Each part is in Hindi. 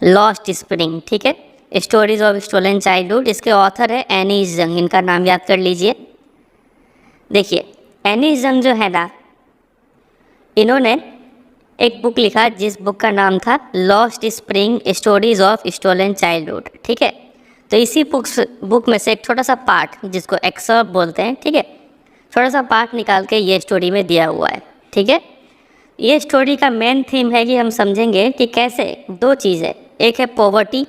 लॉस्ट स्प्रिंग, ठीक है, स्टोरीज ऑफ स्टोलन चाइल्डहुड। इसके ऑथर है एनी जंग, इनका नाम याद कर लीजिए। देखिए एनी जंग जो है ना, इन्होंने एक बुक लिखा जिस बुक का नाम था lost spring stories of stolen childhood, ठीक है। तो इसी बुक में से एक छोटा सा पार्ट जिसको एक्सर्प बोलते हैं, ठीक है, छोटा सा पार्ट निकाल के ये स्टोरी में दिया हुआ है, ठीक है। ये स्टोरी का मेन थीम है कि हम समझेंगे कि कैसे दो चीज़ें, एक है पॉवर्टी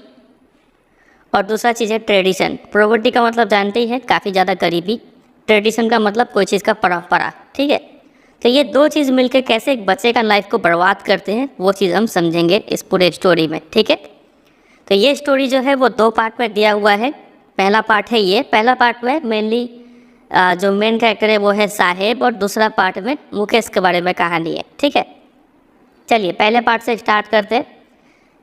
और दूसरा चीज़ है ट्रेडिशन। पॉवर्टी का मतलब जानते ही हैं, काफ़ी ज़्यादा गरीबी। ट्रेडिशन का मतलब कोई चीज़ का परंपरा, ठीक है। तो ये दो चीज़ मिलकर कैसे एक बच्चे का लाइफ को बर्बाद करते हैं, वो चीज़ हम समझेंगे इस पूरे स्टोरी में, ठीक है। तो ये स्टोरी जो है वो दो पार्ट में दिया हुआ है। पहला पार्ट है ये, पहला पार्ट में मेनली जो मेन कैरेक्टर है वो है साहेब, और दूसरा पार्ट में मुकेश के बारे में कहानी है, ठीक है। चलिए पहले पार्ट से स्टार्ट करते हैं।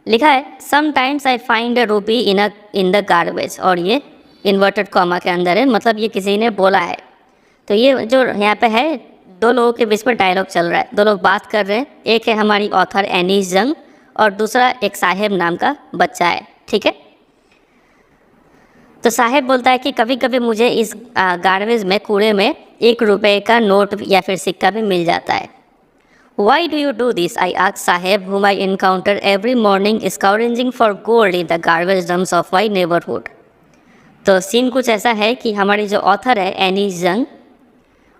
लिखा है sometimes I find a Ruby in the garbage, और ये इन्वर्टेड कॉमा के अंदर है, मतलब ये किसी ने बोला है। तो ये जो यहाँ पे है, दो लोगों के बीच में डायलॉग चल रहा है, दो लोग बात कर रहे हैं। एक है हमारी ऑथर एनी जंग और दूसरा एक साहेब नाम का बच्चा है, ठीक है। तो साहेब बोलता है कि कभी कभी मुझे इस गार्बेज में, कूड़े में ₹1 का नोट या फिर सिक्का भी मिल जाता है। Why do you do this? I asked Saheb, whom I encounter every morning scrounging for gold in the garbage dumps of my neighborhood. तो सीन कुछ ऐसा है कि हमारी जो ऑथर है एनी जंग,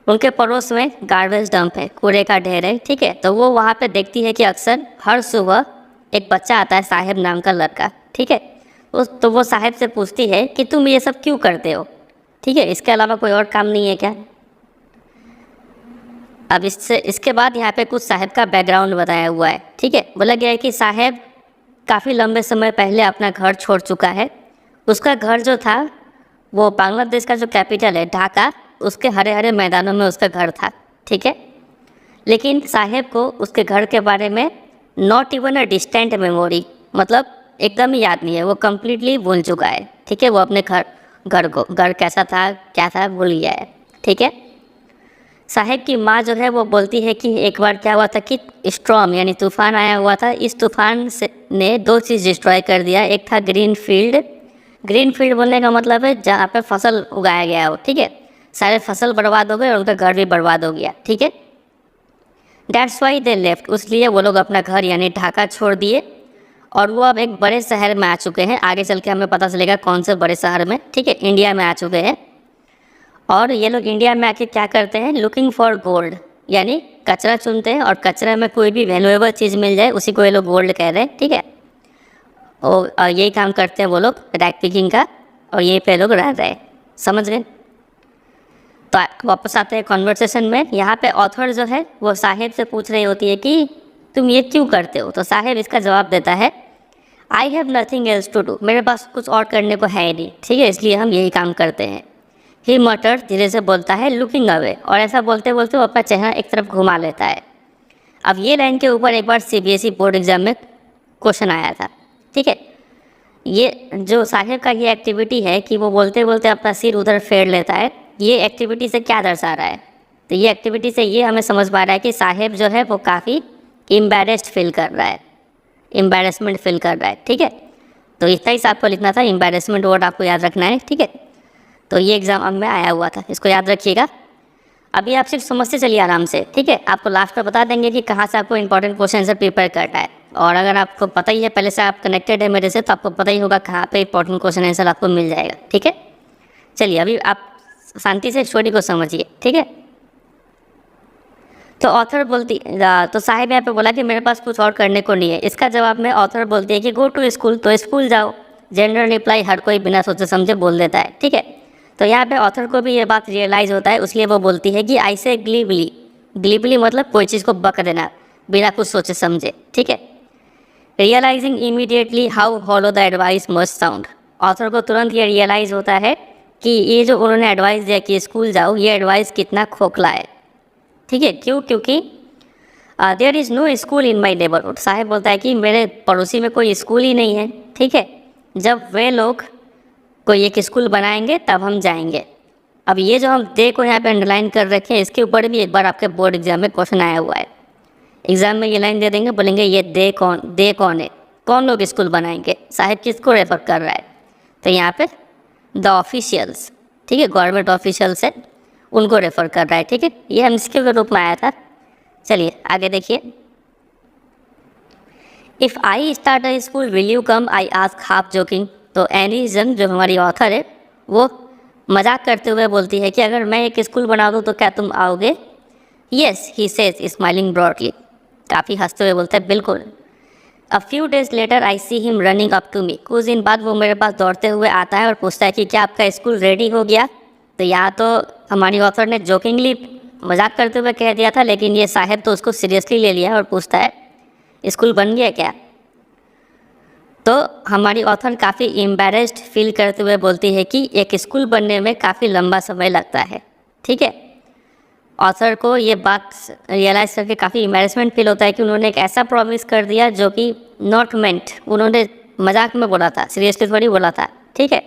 उनके पड़ोस में गार्बेज डंप है, कूड़े का ढेर है, ठीक है। तो वो वहाँ पे देखती है कि अक्सर हर सुबह एक बच्चा आता है, साहेब नाम का लड़का, ठीक है। तो वो साहेब से पूछती है कि तुम ये सब क्यों करते हो, ठीक है, इसके अलावा कोई और काम नहीं है क्या। अब इसके बाद यहाँ पे कुछ साहेब का बैकग्राउंड बताया हुआ है, ठीक है। बोला गया है कि साहेब काफ़ी लंबे समय पहले अपना घर छोड़ चुका है। उसका घर जो था वो बांग्लादेश का जो कैपिटल है ढाका, उसके हरे हरे मैदानों में उसका घर था, ठीक है। लेकिन साहेब को उसके घर के बारे में not even a distant memory, मतलब एकदम ही याद नहीं है, वो कम्प्लीटली भूल चुका है, ठीक है। वो अपने घर कैसा था, क्या था, भूल गया है, ठीक है। साहेब की माँ जो है वो बोलती है कि एक बार क्या हुआ था कि स्टॉर्म यानी तूफान आया हुआ था। इस तूफान से ने दो चीज़ डिस्ट्रॉय कर दिया। एक था ग्रीन फील्ड बोलने का मतलब है जहाँ पे फसल उगाया गया हो, ठीक है। सारे फसल बर्बाद हो गए और उनका घर भी बर्बाद हो गया, ठीक है। दैट्स वाई दे लेफ्ट, उसलिए वो लोग अपना घर यानी ढाका छोड़ दिए और वो अब एक बड़े शहर में आ चुके हैं। आगे चल के हमें पता चलेगा कौन से बड़े शहर में, ठीक है, इंडिया में आ चुके हैं। और ये लोग इंडिया में आके क्या करते हैं, लुकिंग फॉर गोल्ड, यानी कचरा चुनते हैं और कचरे में कोई भी वैल्यूएबल चीज़ मिल जाए उसी को ये लोग गोल्ड कह रहे हैं, ठीक है। और यही काम करते हैं वो लोग, रैक पिकिंग का, और यहीं पे लोग रह रहे हैं, समझ गए। तो वापस आते हैं कॉन्वर्सेशन में। यहाँ पे ऑथर जो है वो साहेब से पूछ रही होती है कि तुम ये क्यों करते हो। तो साहेब इसका जवाब देता है I have nothing else to do, मेरे पास कुछ और करने को है नहीं, ठीक है, इसलिए हम यही काम करते हैं। ही मटर धीरे से बोलता है लुकिंग अवे, और ऐसा बोलते बोलते वो अपना चेहरा एक तरफ घुमा लेता है। अब ये लाइन के ऊपर एक बार CBSE बोर्ड एग्जाम में क्वेश्चन आया था, ठीक है। ये जो साहेब का ये एक्टिविटी है कि वो बोलते बोलते अपना सिर उधर फेर लेता है, ये एक्टिविटी से क्या दर्शा रहा है। तो ये एक्टिविटी से ये हमें समझ पा रहा है कि साहेब जो है वो काफ़ी एम्बैरेस्ड फील कर रहा है, एम्बैरेसमेंट फील कर रहा है, ठीक है। तो इतना ही आपको लिखना था, एम्बैरेसमेंट वर्ड आपको याद रखना है, ठीक है। तो ये एग्ज़ाम में आया हुआ था, इसको याद रखिएगा। अभी आप सिर्फ समझते चलिए आराम से, ठीक है। आपको लास्ट में बता देंगे कि कहाँ से आपको इंपॉर्टेंट क्वेश्चन आंसर प्रिपेयर करना है। और अगर आपको पता ही है, पहले से आप कनेक्टेड है मेरे से, तो आपको पता ही होगा कहाँ पे इंपॉर्टेंट क्वेश्चन आंसर आपको मिल जाएगा, ठीक है। चलिए अभी आप शांति से स्टोरी को समझिए, ठीक है। तो ऑथर बोलती, तो साहिब यहाँ पे बोला कि मेरे पास कुछ और करने को नहीं है। इसका जवाब में ऑथर बोलती है कि गो टू स्कूल, तो स्कूल जाओ। जनरल रिप्लाई हर कोई बिना सोचे समझे बोल देता है, ठीक है। तो यहाँ पे ऑथर को भी ये बात रियलाइज़ होता है, इसलिए वो बोलती है कि आई से ग्लीबली मतलब कोई चीज़ को बक देना बिना कुछ सोचे समझे, ठीक है। Realising immediately how hollow the advice must sound, author को तुरंत ये रियलाइज़ होता है कि ये जो उन्होंने एडवाइस दिया कि स्कूल जाओ, ये एडवाइस कितना खोखला है, ठीक है। क्यों? क्योंकि there is no school in my neighbourhood. Saheb बोलता है कि मेरे पड़ोसी में कोई स्कूल ही नहीं है, ठीक है। जब वे लोग कोई एक स्कूल बनाएंगे तब हम जाएंगे। अब ये जो हम दे को यहाँ पे अंडरलाइन कर रखे हैं, इसके ऊपर भी एक बार आपके बोर्ड एग्जाम में क्वेश्चन आया हुआ है। एग्जाम में ये लाइन दे देंगे, बोलेंगे ये दे कौन है, कौन लोग स्कूल बनाएंगे, साहिब किसको रेफर कर रहा है, तो यहाँ पे द ऑफिशियल्स, ठीक है, गवर्नमेंट ऑफिशियल्स है उनको रेफर कर रहा है, ठीक है। ये एमसीक्यू के रूप में आया था। चलिए आगे देखिए। If I start a school will you come, I ask half joking. तो एनी जंग जो हमारी ऑथर है वो मजाक करते हुए बोलती है कि अगर मैं एक स्कूल बना दूँ तो क्या तुम आओगे। Yes he says smiling broadly, काफ़ी हंसते हुए बोलता है बिल्कुल। A few days later I see him running up to me, कुछ दिन बाद वो मेरे पास दौड़ते हुए आता है और पूछता है कि क्या आपका स्कूल रेडी हो गया। तो यहाँ तो हमारी ऑथर ने जोकिंगली मजाक करते हुए कह दिया था, लेकिन ये साहब तो उसको सीरियसली ले लिया और पूछता है स्कूल बन गया क्या। तो हमारी ऑथर काफ़ी एम्बैरेस्ड फील करते हुए बोलती है कि एक स्कूल बनने में काफ़ी लंबा समय लगता है, ठीक है। ऑथर को ये बात रियलाइज़ करके काफ़ी एम्बैरेसमेंट फील होता है कि उन्होंने एक ऐसा प्रॉमिस कर दिया जो कि नॉट मेंट, उन्होंने मजाक में बोला था, सीरियसली थोड़ी बोला था, ठीक है।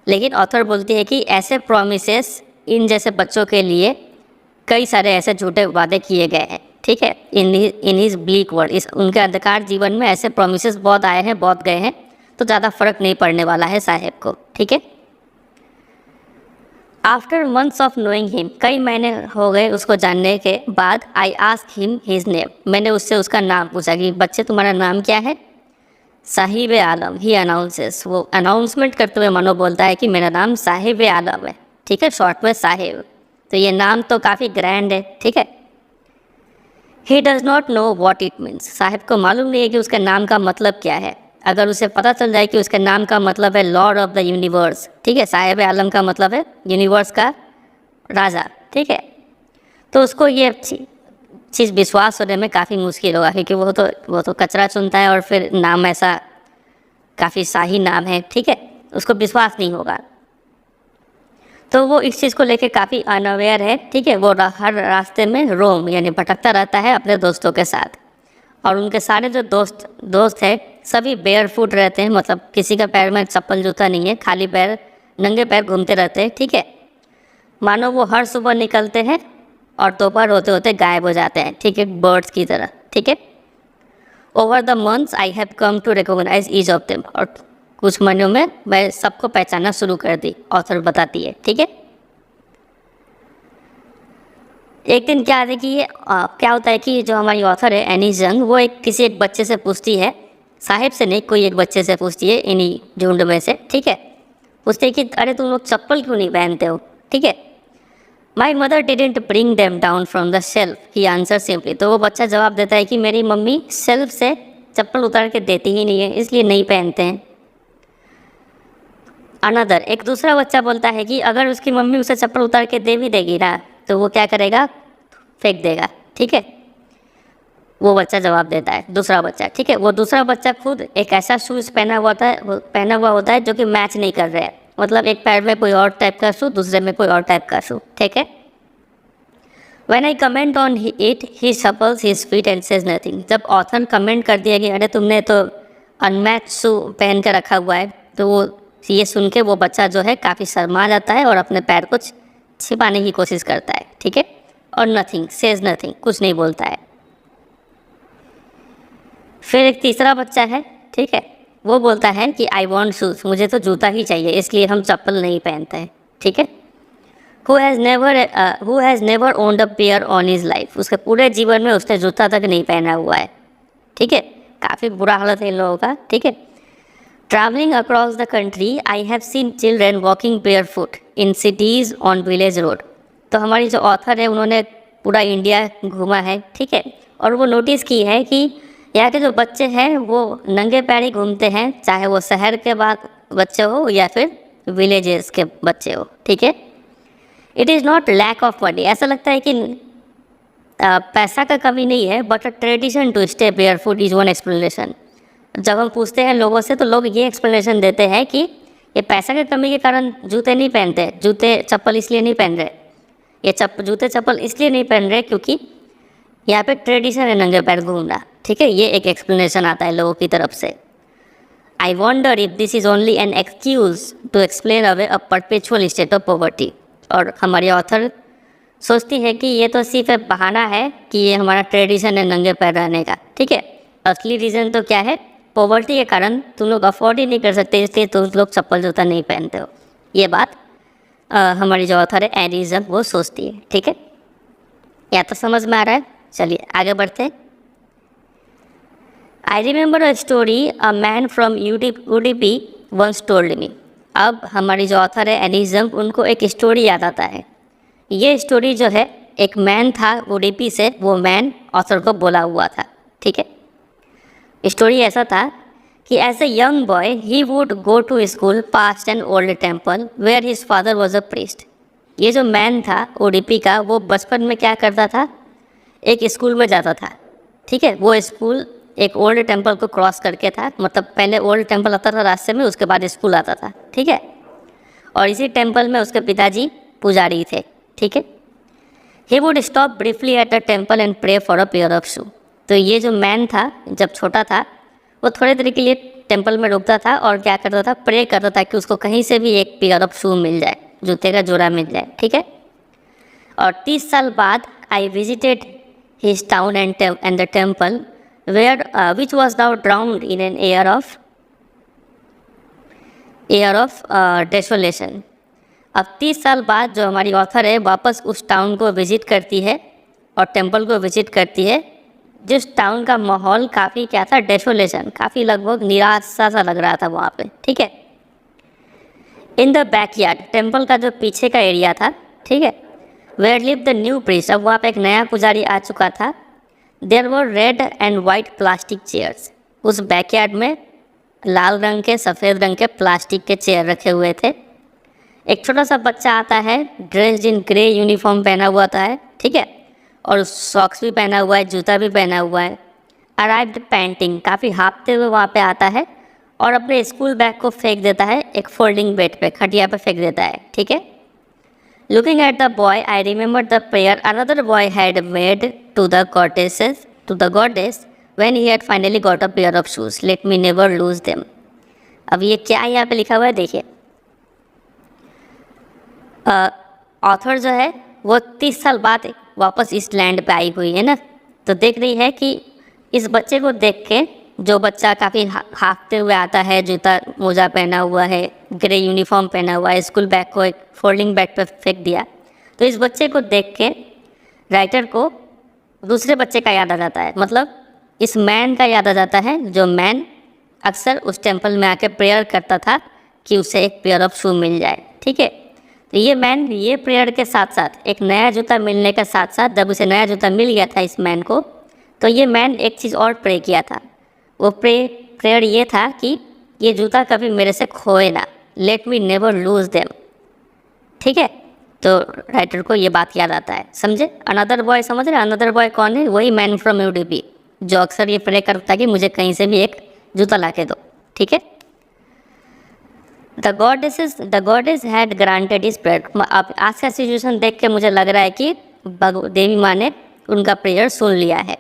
लेकिन ऑथर बोलती है कि ऐसे प्रॉमिसेस इन जैसे बच्चों के लिए कई सारे ऐसे झूठे वादे किए गए हैं, ठीक है। इन हिज ब्लीक वर्ल्ड, इस उनके अंधकार जीवन में ऐसे प्रॉमिसेस बहुत आए हैं, बहुत गए हैं, तो ज़्यादा फर्क नहीं पड़ने वाला है साहेब को, ठीक है। After months of knowing him, कई महीने हो गए उसको जानने के बाद, I ask him his name, मैंने उससे उसका नाम पूछा कि बच्चे तुम्हारा नाम क्या है। साहिब आलम, ही अनाउंसेस, वो अनाउंसमेंट करते हुए मनो बोलता है कि मेरा नाम साहिब आलम है, ठीक है, शॉर्ट में साहिब। तो ये नाम तो काफ़ी ग्रैंड है, ठीक है। He does not know what it means, Sahib को मालूम नहीं है कि उसके नाम का मतलब क्या है। अगर उसे पता चल जाए कि उसके नाम का मतलब है लॉर्ड ऑफ द यूनिवर्स, ठीक है, साहिब आलम का मतलब है यूनिवर्स का राजा, ठीक है, तो उसको ये चीज़ विश्वास होने में काफ़ी मुश्किल होगा, क्योंकि वो तो कचरा चुनता है और फिर नाम ऐसा काफ़ी शाही नाम है, ठीक है, उसको विश्वास नहीं होगा। तो वो इस चीज़ को लेके काफ़ी अनअवेयर है, ठीक है। वो हर रास्ते में रोम यानी भटकता रहता है अपने दोस्तों के साथ, और उनके सारे जो दोस्त हैं सभी बेयर फुट रहते हैं, मतलब किसी का पैर में चप्पल जूता नहीं है, खाली पैर नंगे पैर घूमते रहते हैं, ठीक है। मानो वो हर सुबह निकलते हैं और दोपहर होते होते गायब हो जाते हैं, ठीक है, बर्ड्स की तरह, ठीक है। Over the months I have come to recognise each of them, और कुछ महीनों में मैं सबको पहचानना शुरू कर दी, ऑथर बताती है, ठीक है। एक दिन क्या है कि क्या होता है कि जो हमारी ऑथर है एनी जंग, वो किसी एक बच्चे से पूछती है, साहिब से नहीं, कोई एक बच्चे से पूछती है इन्हीं झुंड में से, ठीक है। पूछते है कि अरे तुम लोग चप्पल क्यों नहीं पहनते हो, ठीक है। My mother didn't bring them down from the shelf, he answer simply. तो वो बच्चा जवाब देता है कि मेरी मम्मी शेल्फ से चप्पल उतार के देती ही नहीं है, इसलिए नहीं पहनते हैं। अनदर, एक दूसरा बच्चा बोलता है कि अगर उसकी मम्मी उसे चप्पल उतार के दे भी देगी ना, तो वो क्या करेगा, फेंक देगा, ठीक है। वो बच्चा जवाब देता है, दूसरा बच्चा, ठीक है। वो दूसरा बच्चा खुद एक ऐसा शूज़ पहना हुआ होता है जो कि मैच नहीं कर रहा है, मतलब एक पैर में कोई और टाइप का शू, दूसरे में कोई और टाइप का शू, ठीक है। When I comment on it, he shuffles his feet and says nothing. जब ऑथर कमेंट कर दिया कि अरे तुमने तो अनमैच शू पहन कर रखा हुआ है, तो वो ये सुन के वो बच्चा जो है काफ़ी शर्मा जाता है और अपने पैर को छिपाने की कोशिश करता है, ठीक है। और नथिंग, सेज नथिंग, कुछ नहीं बोलता है। फिर एक तीसरा बच्चा है, ठीक है, वो बोलता है कि आई वॉन्ट शूज़, मुझे तो जूता ही चाहिए, इसलिए हम चप्पल नहीं पहनते हैं, ठीक है। Who has never owned a pair on his life, उसके पूरे जीवन में उसने जूता तक नहीं पहना हुआ है, ठीक है। काफ़ी बुरा हालत है इन लोगों का, ठीक है। Travelling across the country I have seen children walking bear foot in cities on village road. तो हमारी जो ऑथर है उन्होंने पूरा इंडिया घूमा है, ठीक है, और वो नोटिस की है कि यहाँ के जो बच्चे हैं वो नंगे पैर ही घूमते हैं, चाहे वो शहर के बाद बच्चे हो या फिर विलेजेस के बच्चे हो, ठीक है। It is not lack of money, ऐसा लगता है कि पैसा का कमी नहीं है, but a tradition to stay bare foot is one explanation. जब हम पूछते हैं लोगों से तो लोग ये एक्सप्लेनेशन देते हैं कि ये पैसा की कमी के कारण जूते नहीं पहनते, जूते चप्पल इसलिए नहीं पहन रहे, ये जूते चप्पल इसलिए नहीं पहन रहे क्योंकि यहाँ पे ट्रेडिशन है नंगे पैर घूमना, ठीक है। ये एक एक्सप्लेनेशन आता है लोगों की तरफ से। I wonder if this is only an excuse to explain away a perpetual state of poverty. और हमारी ऑथर सोचती है कि ये तो सिर्फ बहाना है कि ये हमारा ट्रेडिशन है नंगे पैर रहने का, ठीक है। असली रीज़न तो क्या है, पॉवर्टी के कारण तुम लोग अफोर्ड ही नहीं कर सकते, इसलिए तुम लोग चप्पल जूता नहीं पहनते हो। ये बात हमारी जो ऑथर है एनी इज़म वो सोचती है। ठीक है, या तो समझ में आ रहा है? चलिए आगे बढ़ते हैं। I remember a story a man from UDP once told me. अब हमारी जो ऑथर है एनी इज़म, उनको एक स्टोरी याद आता है। ये स्टोरी जो है एक मैन था UDP से, वो मैन ऑथर को बोला हुआ था। ठीक है, स्टोरी ऐसा था कि as a young boy he would go to school past an old temple where his father was a priest. ये जो मैन था UDP का, वो बचपन में क्या करता था, एक स्कूल में जाता था। ठीक है, वो स्कूल एक ओल्ड टेम्पल को क्रॉस करके था, मतलब पहले ओल्ड टेम्पल आता था रास्ते में, उसके बाद स्कूल आता था। ठीक है, और इसी टेम्पल में उसके पिताजी पुजारी थे। ठीक है, he would stop briefly at the temple and pray for a pair of shoe. तो ये जो मैन था जब छोटा था, वो थोड़े देर के लिए टेम्पल में रुकता था और क्या करता था, प्रे करता था कि उसको कहीं से भी एक पेयर ऑफ शू मिल जाए, जूते का जोड़ा मिल जाए। ठीक है, और 30 साल बाद I visited his town and the temple where which was now drowned in an air of desolation. अब 30 साल बाद जो हमारी ऑथर है वापस उस टाउन को विजिट करती है और टेम्पल को विजिट करती है, जिस टाउन का माहौल काफ़ी क्या था, डेसोलेशन, काफ़ी लगभग निराशा सा लग रहा था वहाँ पे। ठीक है, इन द बैकयार्ड, टेम्पल का जो पीछे का एरिया था, ठीक है, where live the new priest, अब वहाँ पे एक नया पुजारी आ चुका था। There were red and white plastic chairs, उस बैकयार्ड में लाल रंग के सफ़ेद रंग के प्लास्टिक के चेयर रखे हुए थे। एक छोटा सा बच्चा आता है, ड्रेस्ड इन ग्रे यूनिफॉर्म पहना हुआ था है। ठीक है, और सॉक्स भी पहना हुआ है, जूता भी पहना हुआ है। अराइव्ड पेंटिंग, काफ़ी हाँफते हुए वहाँ पे आता है और अपने स्कूल बैग को फेंक देता है एक फोल्डिंग बेड पे, खटिया पे फेंक देता है। ठीक है, looking at the boy I remember the prayer another boy had made to the goddess when he had finally got a pair of shoes, let me never lose them. अब ये क्या यहाँ पे लिखा हुआ है देखिए, ऑथर जो है वो 30 साल बाद वापस इस लैंड पे आई हुई है ना, तो देख रही है कि इस बच्चे को देख के, जो बच्चा काफ़ी हाँफते हुए आता है, जूता मोजा पहना हुआ है, ग्रे यूनिफॉर्म पहना हुआ है, स्कूल बैग को एक फोल्डिंग बैग पे फेंक दिया, तो इस बच्चे को देख के राइटर को दूसरे बच्चे का याद आ जाता है, मतलब इस मैन का याद आ जाता है, जो मैन अक्सर उस टेम्पल में आके प्रेयर करता था कि उसे एक पेयर ऑफ शू मिल जाए। ठीक है, तो ये मैन ये प्रेयर के साथ साथ, एक नया जूता मिलने के साथ साथ, जब उसे नया जूता मिल गया था इस मैन को, तो ये मैन एक चीज़ और प्रे किया था। वो प्रेयर ये था कि ये जूता कभी मेरे से खोए ना, late me never lose them. ठीक है, तो राइटर को ये बात याद आता है। समझे? अनदर बॉय, समझ रहे? अनदर बॉय कौन है? वही मैन फ्रॉम UDP, जो अक्सर ये प्रे करता है कि मुझे कहीं से भी एक जूता ला के दो। ठीक है, the goddess had granted his prayer. अब आज का सिचुएशन देख के मुझे लग रहा है कि देवी माँ ने उनका प्रेयर सुन लिया है।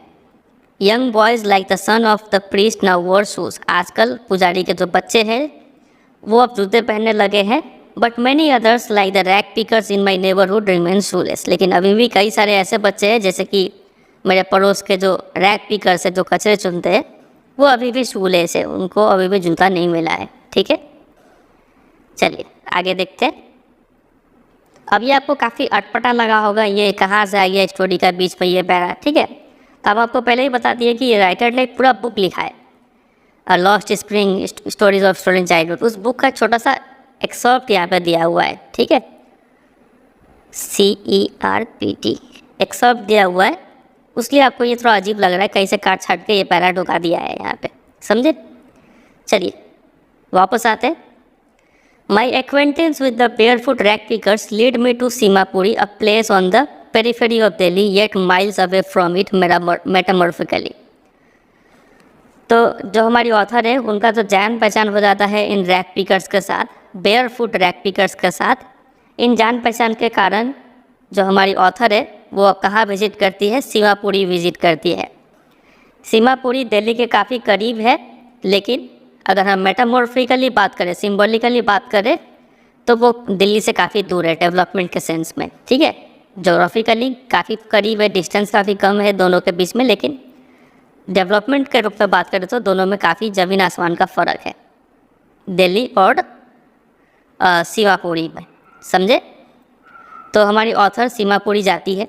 Young boys like the son of the priest now war shoes. आजकल पुजारी के जो बच्चे हैं वो अब जूते पहनने लगे हैं। But many others like the rag pickers in my neighbourhood remain shoelace. लेकिन अभी भी कई सारे ऐसे बच्चे हैं, जैसे कि मेरे पड़ोस के जो रैक पिकर्स है, जो कचरे चुनते हैं, वो अभी भी शूलेस है, उनको अभी भी जूता नहीं मिला है। ठीक है, चलिए आगे देखते हैं। अब ये आपको काफ़ी अटपटा लगा होगा, ये कहाँ से आई है स्टोरी का बीच में ये पैरा। ठीक है, तो अब आपको पहले ही बता दिए कि राइटर ने एक पूरा बुक लिखा है, lost spring stories of stolen childhood. उस बुक का छोटा सा एक्सर्प्ट यहाँ पे दिया हुआ है। ठीक है, CERPT एक्सर्प्ट दिया हुआ है, उसलिए आपको ये थोड़ा अजीब लग रहा है, कहीं से काट छाट के ये पैरा ढुका दिया है यहाँ पे। समझे? चलिए वापस आते हैं। My acquaintance with the barefoot rag pickers lead me to Seemapuri, a place on the periphery of Delhi yet miles away from it metamorphically. तो जो हमारी ऑथर है उनका तो जान पहचान हो जाता है इन रैक पिकर्स के साथ, बेयरफुट रैक पिकर्स के साथ। इन जान पहचान के कारण जो हमारी ऑथर है वो कहाँ विजिट करती है? सीमापुरी विजिट करती है। सीमापुरी दिल्ली के काफ़ी करीब है, लेकिन अगर हम मेटामॉर्फिकली बात करें, सिम्बॉलिकली बात करें, तो वो दिल्ली से काफ़ी दूर है डेवलपमेंट के सेंस में। ठीक है, जोग्राफिकली काफ़ी करीब है, डिस्टेंस काफ़ी कम है दोनों के बीच में, लेकिन डेवलपमेंट के रूप में बात करें तो दोनों में काफ़ी ज़मीन आसमान का फ़र्क है, दिल्ली और सीमापुरी में, समझे। तो हमारी ऑथर सीमापुरी जाती है।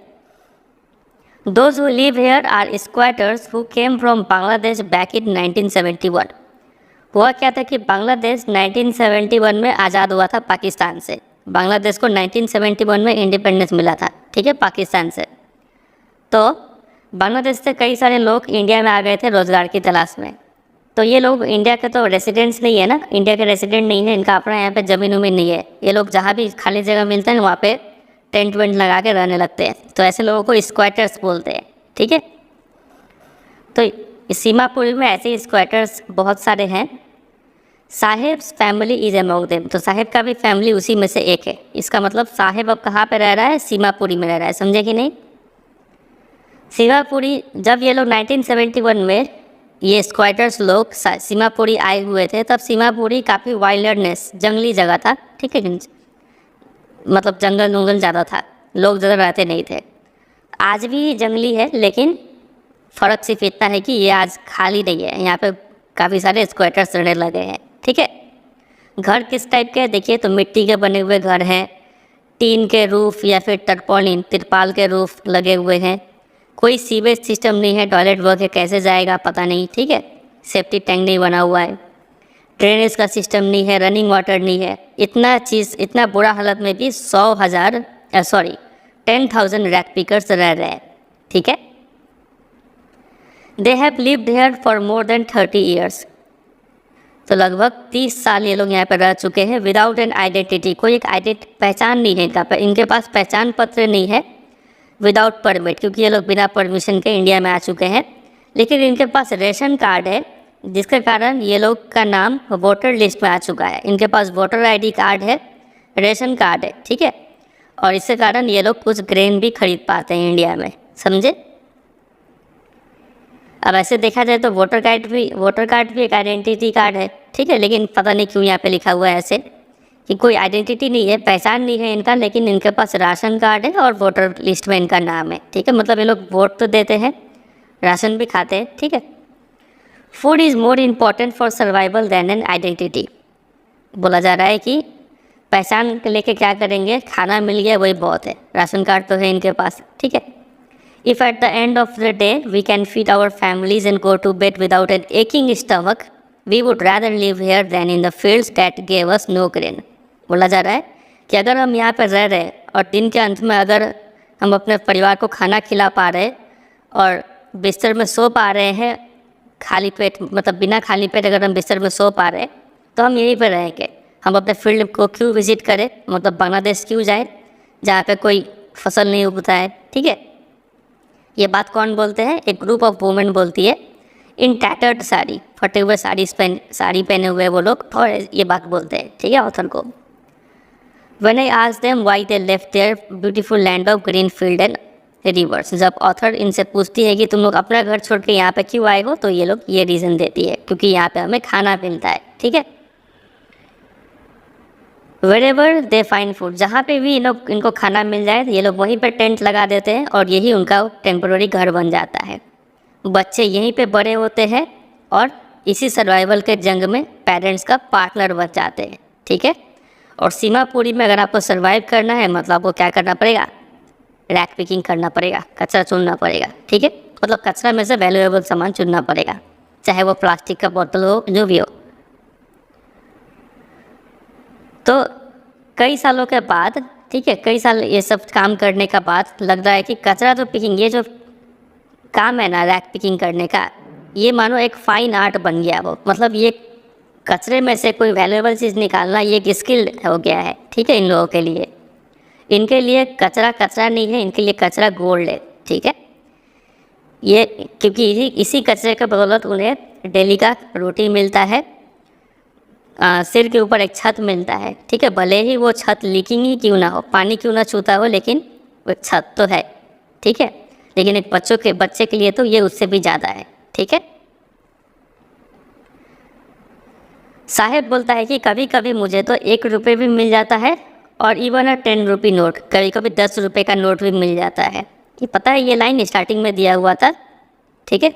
Those who live here are squatters who came from Bangladesh back in 1971। हुआ क्या था कि बांग्लादेश 1971 में आज़ाद हुआ था पाकिस्तान से। बांग्लादेश को 1971 में इंडिपेंडेंस मिला था, ठीक है, पाकिस्तान से। तो बांग्लादेश से कई सारे लोग इंडिया में आ गए थे रोज़गार की तलाश में। तो ये लोग इंडिया के तो रेसिडेंट्स नहीं है ना, इंडिया के रेसिडेंट नहीं है, इनका अपना यहाँ पे ज़मीन उमीन नहीं है। ये लोग जहाँ भी खाली जगह मिलता है वहाँ पे टेंट वेंट लगा के रहने लगते हैं। तो ऐसे लोगों को स्क्वाटर्स बोलते हैं, ठीक है। तो इस सीमापुर में ऐसे स्क्वाटर्स बहुत सारे हैं। साहेब फैमिली इज अमंग देम। तो साहेब का भी फैमिली उसी में से एक है। इसका मतलब साहेब अब कहाँ पे रह रहा है? सीमापुरी में रह रहा है, समझे कि नहीं। सीमापुरी, जब ये लोग 1971 में ये स्क्वाटर्स लोग सीमापुरी आए हुए थे, तब सीमापुरी काफ़ी वाइल्डनेस, जंगली जगह था, ठीक है, मतलब जंगल उंगल ज़्यादा था, लोग ज़्यादा रहते नहीं थे। आज भी जंगली है, लेकिन फ़र्क सिर्फ इतना है कि ये आज खाली नहीं है, यहाँ पे काफ़ी सारे स्क्वाटर्स रहने लगे हैं, ठीक है। घर किस टाइप के हैं देखिए, तो मिट्टी के बने हुए घर हैं, टीन के रूफ़ या फिर टरपॉलिन तिरपाल के रूफ़ लगे हुए हैं। कोई सीवेज सिस्टम नहीं है, टॉयलेट वर्क है कैसे जाएगा पता नहीं, ठीक है। सेफ्टी टैंक नहीं बना हुआ है, ड्रेनेज का सिस्टम नहीं है, रनिंग वाटर नहीं है। इतना बुरा हालत में भी 10,000 रैक पिकर्स रह रहे हैं, ठीक है। They have lived here for more than 30 years. तो लगभग 30 साल ये लोग यहाँ पर रह चुके हैं। विदाउट एन आइडेंटिटी, कोई एक पहचान नहीं है इनके पास पहचान पत्र नहीं है। विदाउट परमिट, क्योंकि ये लोग बिना परमिशन के इंडिया में आ चुके हैं। लेकिन इनके पास रेशन कार्ड है, जिसके कारण ये लोग का नाम वोटर लिस्ट में आ चुका है। इनके पास वोटर आईडी कार्ड है, रेशन कार्ड है, ठीक है। और इसके कारण ये लोग कुछ ग्रेन भी खरीद पाते हैं इंडिया में, समझे। अब ऐसे देखा जाए तो वोटर कार्ड भी एक आइडेंटिटी कार्ड है, ठीक है। लेकिन पता नहीं क्यों यहाँ पे लिखा हुआ है ऐसे कि कोई आइडेंटिटी नहीं है, पहचान नहीं है इनका, लेकिन इनके पास राशन कार्ड है और वोटर लिस्ट में इनका नाम है, ठीक है। मतलब ये लोग वोट तो देते हैं, राशन भी खाते हैं, ठीक है। Food is more important for survival than an identity. बोला जा रहा है कि पहचान के लेके क्या करेंगे, खाना मिल गया वही बहुत है, राशन कार्ड तो है इनके पास, ठीक है। If at the end of the day we can feed our families and go to bed without an aching stomach, we would rather live here than in the fields that gave us no grain. बोला जा रहा है कि अगर हम यहाँ पर रह रहे और दिन के अंत में अगर हम अपने परिवार को खाना खिला पा रहे और बिस्तर में सो पा रहे हैं खाली पेट, मतलब बिना खाली पेट अगर हम बिस्तर में सो पा रहे, तो हम यहीं पर रहेंगे। हम अपने फील्ड को क्यों विजिट करें, मतलब बांग्लादेश क्यों जाए जहाँ पे कोई फसल नहीं उगता है, ठीक है। ये बात कौन बोलते हैं? एक ग्रुप ऑफ वुमेन बोलती है, इन टैटर्ड साड़ी, फटे हुए साड़ी पहने हुए वो लोग, और ये बात बोलते हैं, ठीक है, ऑथर को। When I asked them why they left their beautiful land of green field and rivers, जब ऑथर इनसे पूछती है कि तुम लोग अपना घर छोड़ के यहाँ पे क्यों आए हो, तो ये लोग ये रीज़न देती है, क्योंकि यहाँ पे हमें खाना मिलता है, ठीक है। Wherever they find food, जहाँ पे भी इनको खाना मिल जाए ये लोग वहीं पर टेंट लगा देते हैं और यही उनका टेम्पोररी घर बन जाता है। बच्चे यहीं पे बड़े होते हैं और इसी सर्वाइवल के जंग में पेरेंट्स का पार्टनर बन जाते हैं, ठीक है। और सीमापुरी में अगर आपको सर्वाइव करना है, मतलब आपको क्या करना पड़ेगा, रैक पिकिंग करना पड़ेगा, कचरा चुनना पड़ेगा, ठीक है। मतलब कचरा में से वैल्यूएबल सामान चुनना पड़ेगा, चाहे वो प्लास्टिक का बोतल हो, जो भी हो। तो कई सालों के बाद, ठीक है, कई साल ये सब काम करने का बाद लग रहा है कि कचरा तो पिकिंग, ये जो काम है ना रैक पिकिंग करने का, ये मानो एक फ़ाइन आर्ट बन गया वो। मतलब ये कचरे में से कोई वैल्यूएबल चीज़ निकालना ये एक स्किल हो गया है, ठीक है। इन लोगों के लिए, इनके लिए कचरा नहीं है, इनके लिए कचरा गोल्ड है, ठीक है। ये क्योंकि इसी कचरे के बदौलत उन्हें डेली का रोटी मिलता है, सिर के ऊपर एक छत मिलता है, ठीक है। भले ही वो छत लीकिंग ही क्यों ना हो, पानी क्यों ना छूता हो, लेकिन वो छत तो है, ठीक है। लेकिन एक बच्चे के लिए तो ये उससे भी ज़्यादा है, ठीक है। साहेब बोलता है कि कभी कभी मुझे तो 1 रुपये भी मिल जाता है और इवन 10 रुपये नोट, कभी कभी 10 रुपये का नोट भी मिल जाता है। ये पता है, ये लाइन स्टार्टिंग में दिया हुआ था, ठीक है।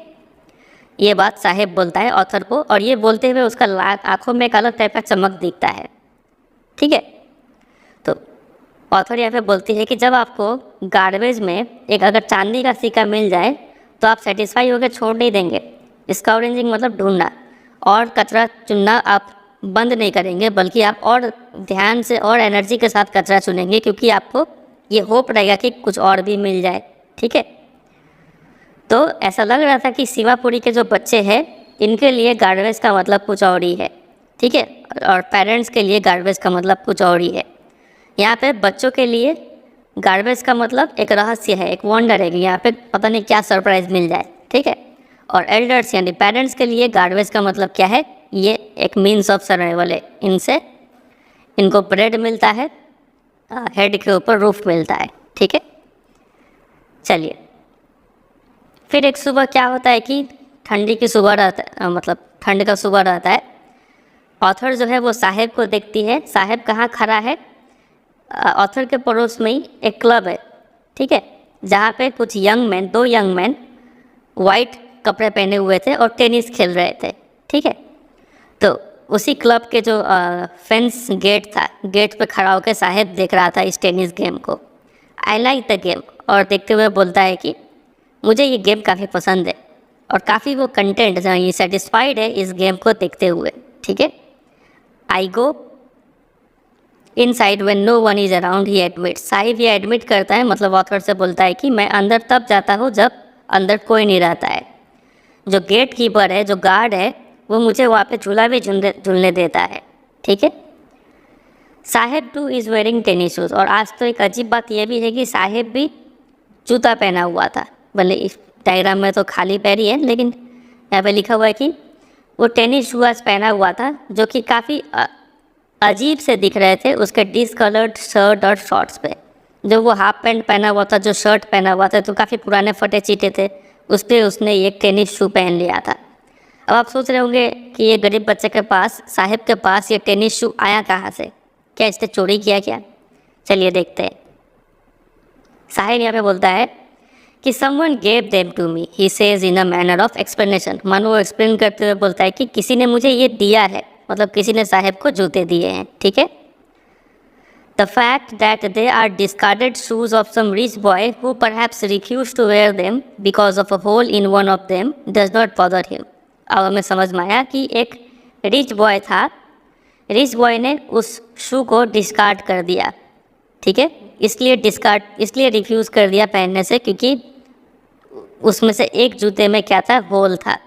ये बात साहेब बोलता है ऑथर को, और ये बोलते हुए उसका आंखों में एक अलग टाइप का चमक दिखता है। ठीक है, तो ऑथर यहाँ पे बोलती है कि जब आपको गार्बेज में एक अगर चांदी का सिक्का मिल जाए तो आप सेटिस्फाई होकर छोड़ नहीं देंगे। स्काउरेंजिंग मतलब ढूंढना, और कचरा चुनना आप बंद नहीं करेंगे, बल्कि आप और ध्यान से और एनर्जी के साथ कचरा चुनेंगे, क्योंकि आपको ये होप रहेगा कि कुछ और भी मिल जाए। ठीक है, तो ऐसा लग रहा था कि सीमापुरी के जो बच्चे हैं इनके लिए गार्बेज का मतलब कुछ और ही है। ठीक है, और पेरेंट्स के लिए गार्बेज का मतलब कुछ और ही है। यहाँ पे बच्चों के लिए गार्बेज का मतलब एक रहस्य है, एक वंडर है कि यहाँ पे पता नहीं क्या सरप्राइज मिल जाए। ठीक है, और एल्डर्स यानी पेरेंट्स के लिए गार्बेज का मतलब क्या है, ये एक मीन्स ऑफ सर्वाइवल है। इनसे इनको ब्रेड मिलता है, हेड के ऊपर रूफ मिलता है। ठीक है, चलिए फिर एक सुबह क्या होता है कि ठंडी की सुबह रहता है, मतलब ठंड का सुबह रहता है। ऑथर जो है वो साहेब को देखती है। साहेब कहाँ खड़ा है, ऑथर के पड़ोस में ही एक क्लब है। ठीक है, जहाँ पे कुछ young man, 2 young man white कपड़े पहने हुए थे और टेनिस खेल रहे थे। ठीक है, तो उसी क्लब के जो फेंस गेट था, गेट पे खड़ा होकर साहेब देख रहा था इस टेनिस गेम को। आई लाइक द गेम, और देखते हुए बोलता है कि मुझे ये गेम काफ़ी पसंद है, और काफ़ी वो कंटेंट जहाँ ये सेटिस्फाइड है इस गेम को देखते हुए। ठीक है, I go inside when no one is around, he admit. Sahib ये एडमिट करता है, मतलब ऑथर से बोलता है कि मैं अंदर तब जाता हूँ जब अंदर कोई नहीं रहता है। जो गेट कीपर है, जो गार्ड है, वो मुझे वहाँ पे झूला भी झूलने देता है। ठीक है, Saheb too is wearing tennis shoes, और आज तो एक अजीब बात यह भी है कि साहेब भी जूता पहना हुआ था। भले इस डायग्राम में तो खाली पैर ही है, लेकिन यहाँ पे लिखा हुआ है कि वो टेनिस शूज़ पहना हुआ था, जो कि काफ़ी अजीब से दिख रहे थे उसके डिसकलर्ड शर्ट और शॉर्ट्स पे। जो वो हाफ पैंट पहना हुआ था, जो शर्ट पहना हुआ था, तो काफ़ी पुराने फटे चीटे थे, उस पर उसने एक टेनिस शू पहन लिया था। अब आप सोच रहे होंगे कि ये गरीब बच्चे के पास, साहिब के पास ये टेनिस शू आया कहाँ से, क्या इसने चोरी किया क्या? चलिए देखते हैं। साहिब यहाँ पे बोलता है कि someone gave them to me, he says in a manner of explanation। मानो वो एक्सप्लेन करते हुए बोलता है कि किसी ने मुझे ये दिया है, मतलब किसी ने साहिब को जूते दिए हैं। ठीक है, The fact that they are discarded shoes of some rich boy who perhaps refused to wear them because of a hole in one of them does not bother him। अब हमें समझ में आया कि एक रिच बॉय था, रिच बॉय ने उस शू को डिस्कार्ड कर दिया। ठीक है, इसलिए रिफ्यूज़ कर दिया पहनने से, क्योंकि उसमें से एक जूते में क्या था, होल था।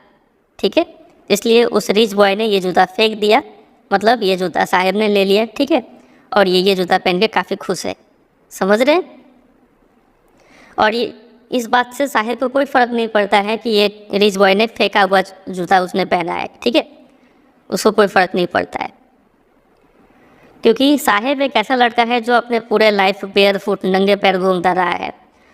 ठीक है, इसलिए उस रिच बॉय ने ये जूता फेंक दिया, मतलब ये जूता साहिब ने ले लिया। ठीक है, और ये जूता पहन के काफ़ी खुश है। समझ रहे हैं? और ये इस बात से साहिब को कोई फ़र्क नहीं पड़ता है कि ये रिच बॉय ने फेंका हुआ जूता उसने पहना है। ठीक है, उसको कोई फ़र्क नहीं पड़ता है, क्योंकि साहिब एक ऐसा लड़का है जो अपने पूरे लाइफ बेयर फुट, नंगे पैर घूमता रहा है।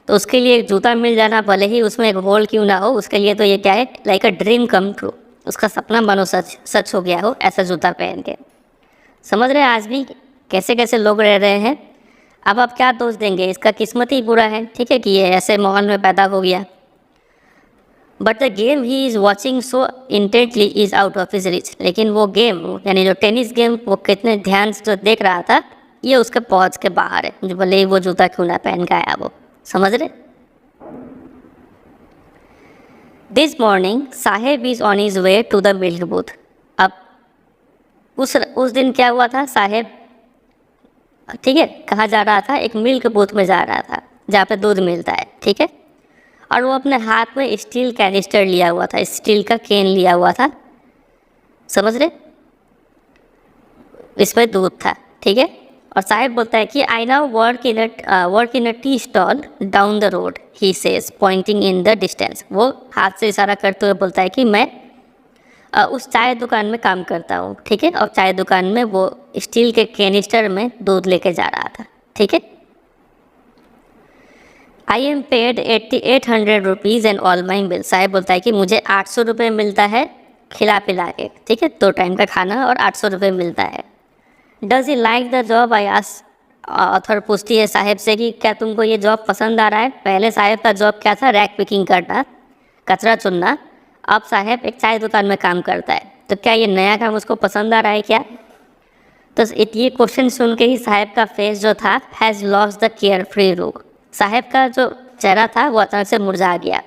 तो उसके लिए एक जूता मिल जाना, भले ही उसमें एक होल क्यों ना हो, उसके लिए तो ये क्या है, like a dream come true. उसका सपना मानो सच हो गया हो ऐसा जूता पहन के। समझ रहे हैं आज भी कैसे कैसे लोग रह रहे हैं। अब आप क्या दोष देंगे, इसका किस्मत ही बुरा है। ठीक है, कि ये ऐसे माहौल में पैदा हो गया। But the game he is watching so intently is out of his reach. लेकिन वो गेम, यानी जो टेनिस गेम, वो कितने ध्यान से जो देख रहा था, ये उसके पहुँच के बाहर है, जो भले ही वो जूता क्यों ना पहन के आया वो। समझ रहे? This morning Saheb is on his way to the milk booth. अब उस दिन क्या हुआ था, साहेब, ठीक है, कहाँ जा रहा था, एक मिल्क बूथ में जा रहा था जहाँ पे दूध मिलता है। ठीक है, और वो अपने हाथ में स्टील कैनिस्टर लिया हुआ था, स्टील का कैन लिया हुआ था। समझ रहे? इसमें दूध था। ठीक है, और साहिब बोलता है कि I now work in a tea stall down the road, he says pointing in the distance. वो हाथ से इशारा करते हुए बोलता है कि मैं उस चाय दुकान में काम करता हूँ। ठीक है, और चाय दुकान में वो स्टील के कैनिस्टर में दूध लेके जा रहा था। ठीक है, I am paid 800 rupees and all my bill. Sahib बोलता है कि मुझे 800 रुपये मिलता है खिला पिला के। ठीक है, 2 टाइम का खाना और 800 रुपये मिलता है। Does he like the job, I ask. Author पूछती है साहिब से कि क्या तुमको ये जॉब पसंद आ रहा है? पहले साहिब का जॉब क्या था, रैक पिकिंग करना, कचरा चुनना। अब साहब एक चाय दुकान में काम करता है, तो क्या ये नया काम उसको पसंद आ रहा है क्या? तो ये क्वेश्चन सुन के ही साहब का फेस जो था has lost the care free look. साहब का जो चेहरा था वो अचानक से मुरझा गया।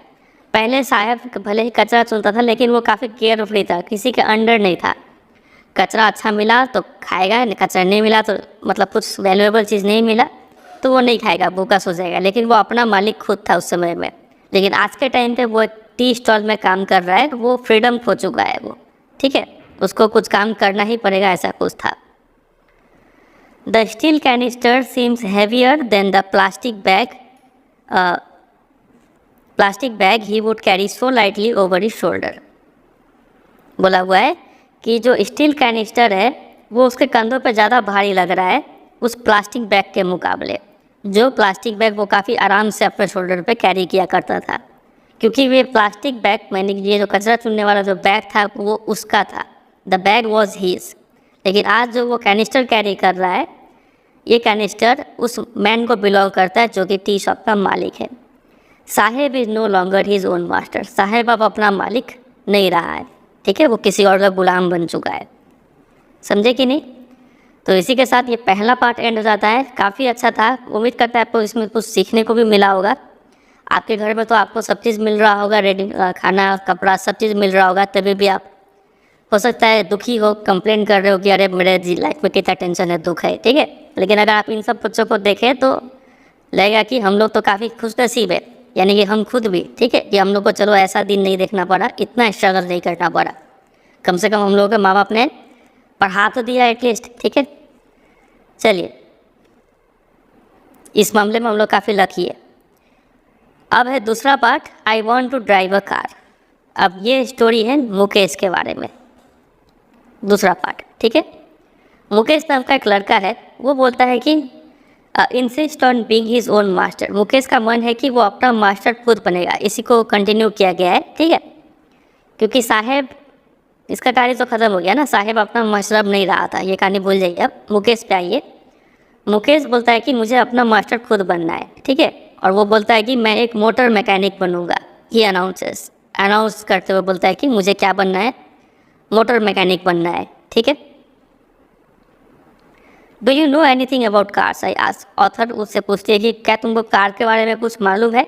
पहले साहब भले ही कचरा चुनता था लेकिन वो काफ़ी केयर फ्री था, किसी के अंडर नहीं था। कचरा अच्छा मिला तो खाएगा, कचरा नहीं मिला तो मतलब कुछ वैल्यूएबल चीज़ नहीं मिला तो वो नहीं खाएगा, भूखा सो जाएगा। लेकिन वो अपना मालिक खुद था उस समय में। लेकिन आज के टाइम पे वो एक टी स्टॉल में काम कर रहा है, वो फ्रीडम खो चुका है वो, ठीक है, उसको कुछ काम करना ही पड़ेगा, ऐसा कुछ था। The steel canister seems heavier than the plastic bag he would carry so lightly over his shoulder. बोला हुआ है कि जो स्टील कैनिस्टर है वो उसके कंधों पे ज़्यादा भारी लग रहा है उस प्लास्टिक बैग के मुकाबले। जो प्लास्टिक बैग वो काफ़ी आराम से अपने शोल्डर पे कैरी किया करता था, क्योंकि वे प्लास्टिक बैग, मैंने ये जो कचरा चुनने वाला जो बैग था वो उसका था, द बैग वॉज हीज। लेकिन आज जो वो कैनिस्टर कैरी कर रहा है, ये कैनिस्टर उस मैन को बिलोंग करता है जो कि टी शॉप का मालिक है। Saheb is no longer his own master. Saheb अब अपना मालिक नहीं रहा है, ठीक है, वो किसी और का गुलाम बन चुका है। समझे कि नहीं? तो इसी के साथ ये पहला पार्ट एंड हो जाता है। काफ़ी अच्छा था, उम्मीद करता है आपको इसमें कुछ सीखने को भी मिला होगा। आपके घर में तो आपको सब चीज़ मिल रहा होगा, रेडी खाना कपड़ा सब चीज़ मिल रहा होगा, तभी भी आप हो सकता है दुखी हो, कंप्लेन कर रहे हो कि अरे मेरे लाइफ में कितना टेंशन है, दुख है, ठीक है। लेकिन अगर आप इन सब बच्चों को देखें तो लगेगा कि हम लोग तो काफ़ी खुशनसीब है, यानी कि हम खुद भी, ठीक है, कि हम लोग को चलो ऐसा दिन नहीं देखना पड़ा, इतना स्ट्रगल नहीं करना पड़ा। कम से कम हम लोगों के माँ बाप ने पढ़ा तो दिया एटलीस्ट, ठीक है। चलिए, इस मामले में हम लोग काफ़ी लकी है। अब है दूसरा part, I want to drive a car. अब ये स्टोरी है मुकेश के बारे में, दूसरा पार्ट, ठीक है। मुकेश नाम का एक लड़का है, वो बोलता है कि insist on being his own master. Mukesh का मन है कि वो अपना मास्टर खुद बनेगा। इसी को कंटिन्यू किया गया है, ठीक है, क्योंकि साहेब, इसका कहानी तो ख़त्म हो गया ना, साहेब अपना मशरब नहीं रहा था, ये कहानी भूल जाइए। अब मुकेश पे आइए। मुकेश बोलता है कि मुझे अपना मास्टर खुद बनना है, ठीक है, और वो बोलता है कि मैं एक मोटर मैकेनिक बनूंगा। ही अनाउंस करते हुए बोलता है कि मुझे क्या बनना है, मोटर मैकेनिक बनना है, ठीक है। Do you know anything about cars, I ask. Author उससे पूछती है कि क्या तुमको कार के बारे में कुछ मालूम है?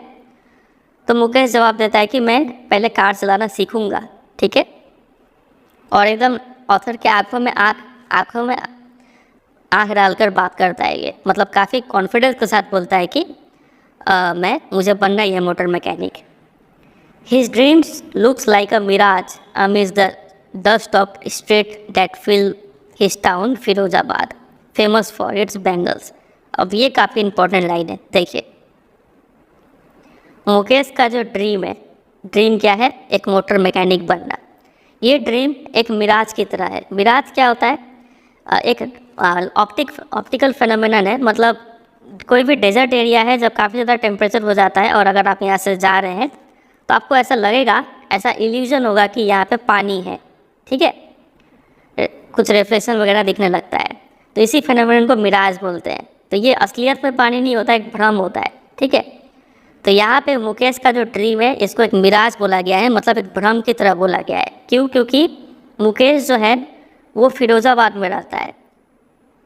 तो मुकेश जवाब देता है कि मैं पहले कार चलाना सीखूंगा, ठीक है। और एकदम ऑथर के आंखों में आँख डालकर बात करता है ये, मतलब काफ़ी कॉन्फिडेंस के साथ बोलता है कि मुझे बनना ही है motor mechanic. His dreams looks like a mirage amid the dust of street that fill his town Firozabad famous for its bangles. अब ये काफ़ी इंपॉर्टेंट लाइन है, देखिए। मुकेश का जो ड्रीम है, ड्रीम क्या है? एक मोटर मैकेनिक बनना। ये ड्रीम एक मिराज की तरह है। मिराज क्या होता है? एक ऑप्टिकल फिनोमेनन है, मतलब कोई भी डेजर्ट एरिया है, जब काफ़ी ज़्यादा टेम्परेचर हो जाता है और अगर आप यहाँ से जा रहे हैं तो आपको ऐसा लगेगा, ऐसा इल्यूजन होगा कि यहाँ पे पानी है, ठीक है, कुछ रिफ्लेक्शन वगैरह दिखने लगता है। तो इसी फिनोमेनन को मिराज बोलते हैं। तो ये असलियत में पानी नहीं होता, एक भ्रम होता है, ठीक है। तो यहाँ पे मुकेश का जो ड्रीम है इसको एक मिराज बोला गया है, मतलब एक भ्रम की तरह बोला गया है। क्यों? क्योंकि मुकेश जो है वो फिरोज़ाबाद में रहता है,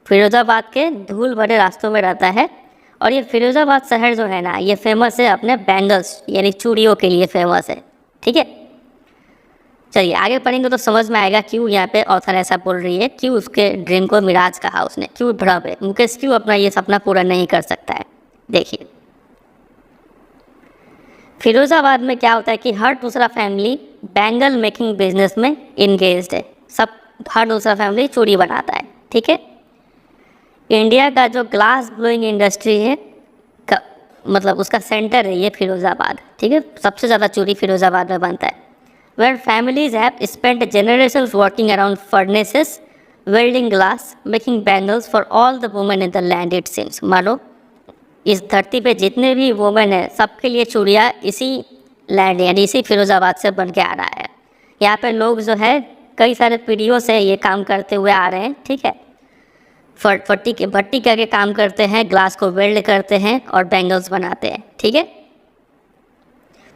फिरोज़ाबाद के धूल भरे रास्तों में रहता है। और ये फिरोज़ाबाद शहर जो है ना, ये फेमस है अपने बैंगल्स यानी चूड़ियों के लिए फेमस है, ठीक है। चलिए आगे पढ़ेंगे तो समझ में आएगा क्यों यहाँ पे ऑथर ऐसा बोल रही है, क्यों उसके ड्रीम को मिराज कहा उसने, क्यों भ्रम है, मुकेश क्यों अपना ये सपना पूरा नहीं कर सकता है। देखिए, फिरोज़ाबाद में क्या होता है कि हर दूसरा फैमिली बैंगल मेकिंग बिजनेस में इंगेज्ड है। हर दूसरा फैमिली चूड़ी बनाता है, ठीक है। इंडिया का जो ग्लास ब्लोइंग इंडस्ट्री है मतलब उसका सेंटर है ये फिरोज़ाबाद, ठीक है। सबसे ज़्यादा चूड़ी फिरोज़ाबाद में बनता है। Where families have spent generations working around furnaces welding glass making bangles for all the women in the land it seems. मानो इस धरती पे जितने भी वुमेन है सबके लिए चूड़ियाँ इसी लैंड यानी इसी फिरोज़ाबाद से बन के आ रहा है। यहाँ पे लोग जो है कई सारे पीढ़ियों से ये काम करते हुए आ रहे हैं, ठीक है। भट्टी करके काम करते हैं, ग्लास को वेल्ड करते हैं और बैंगल्स बनाते हैं, ठीक है।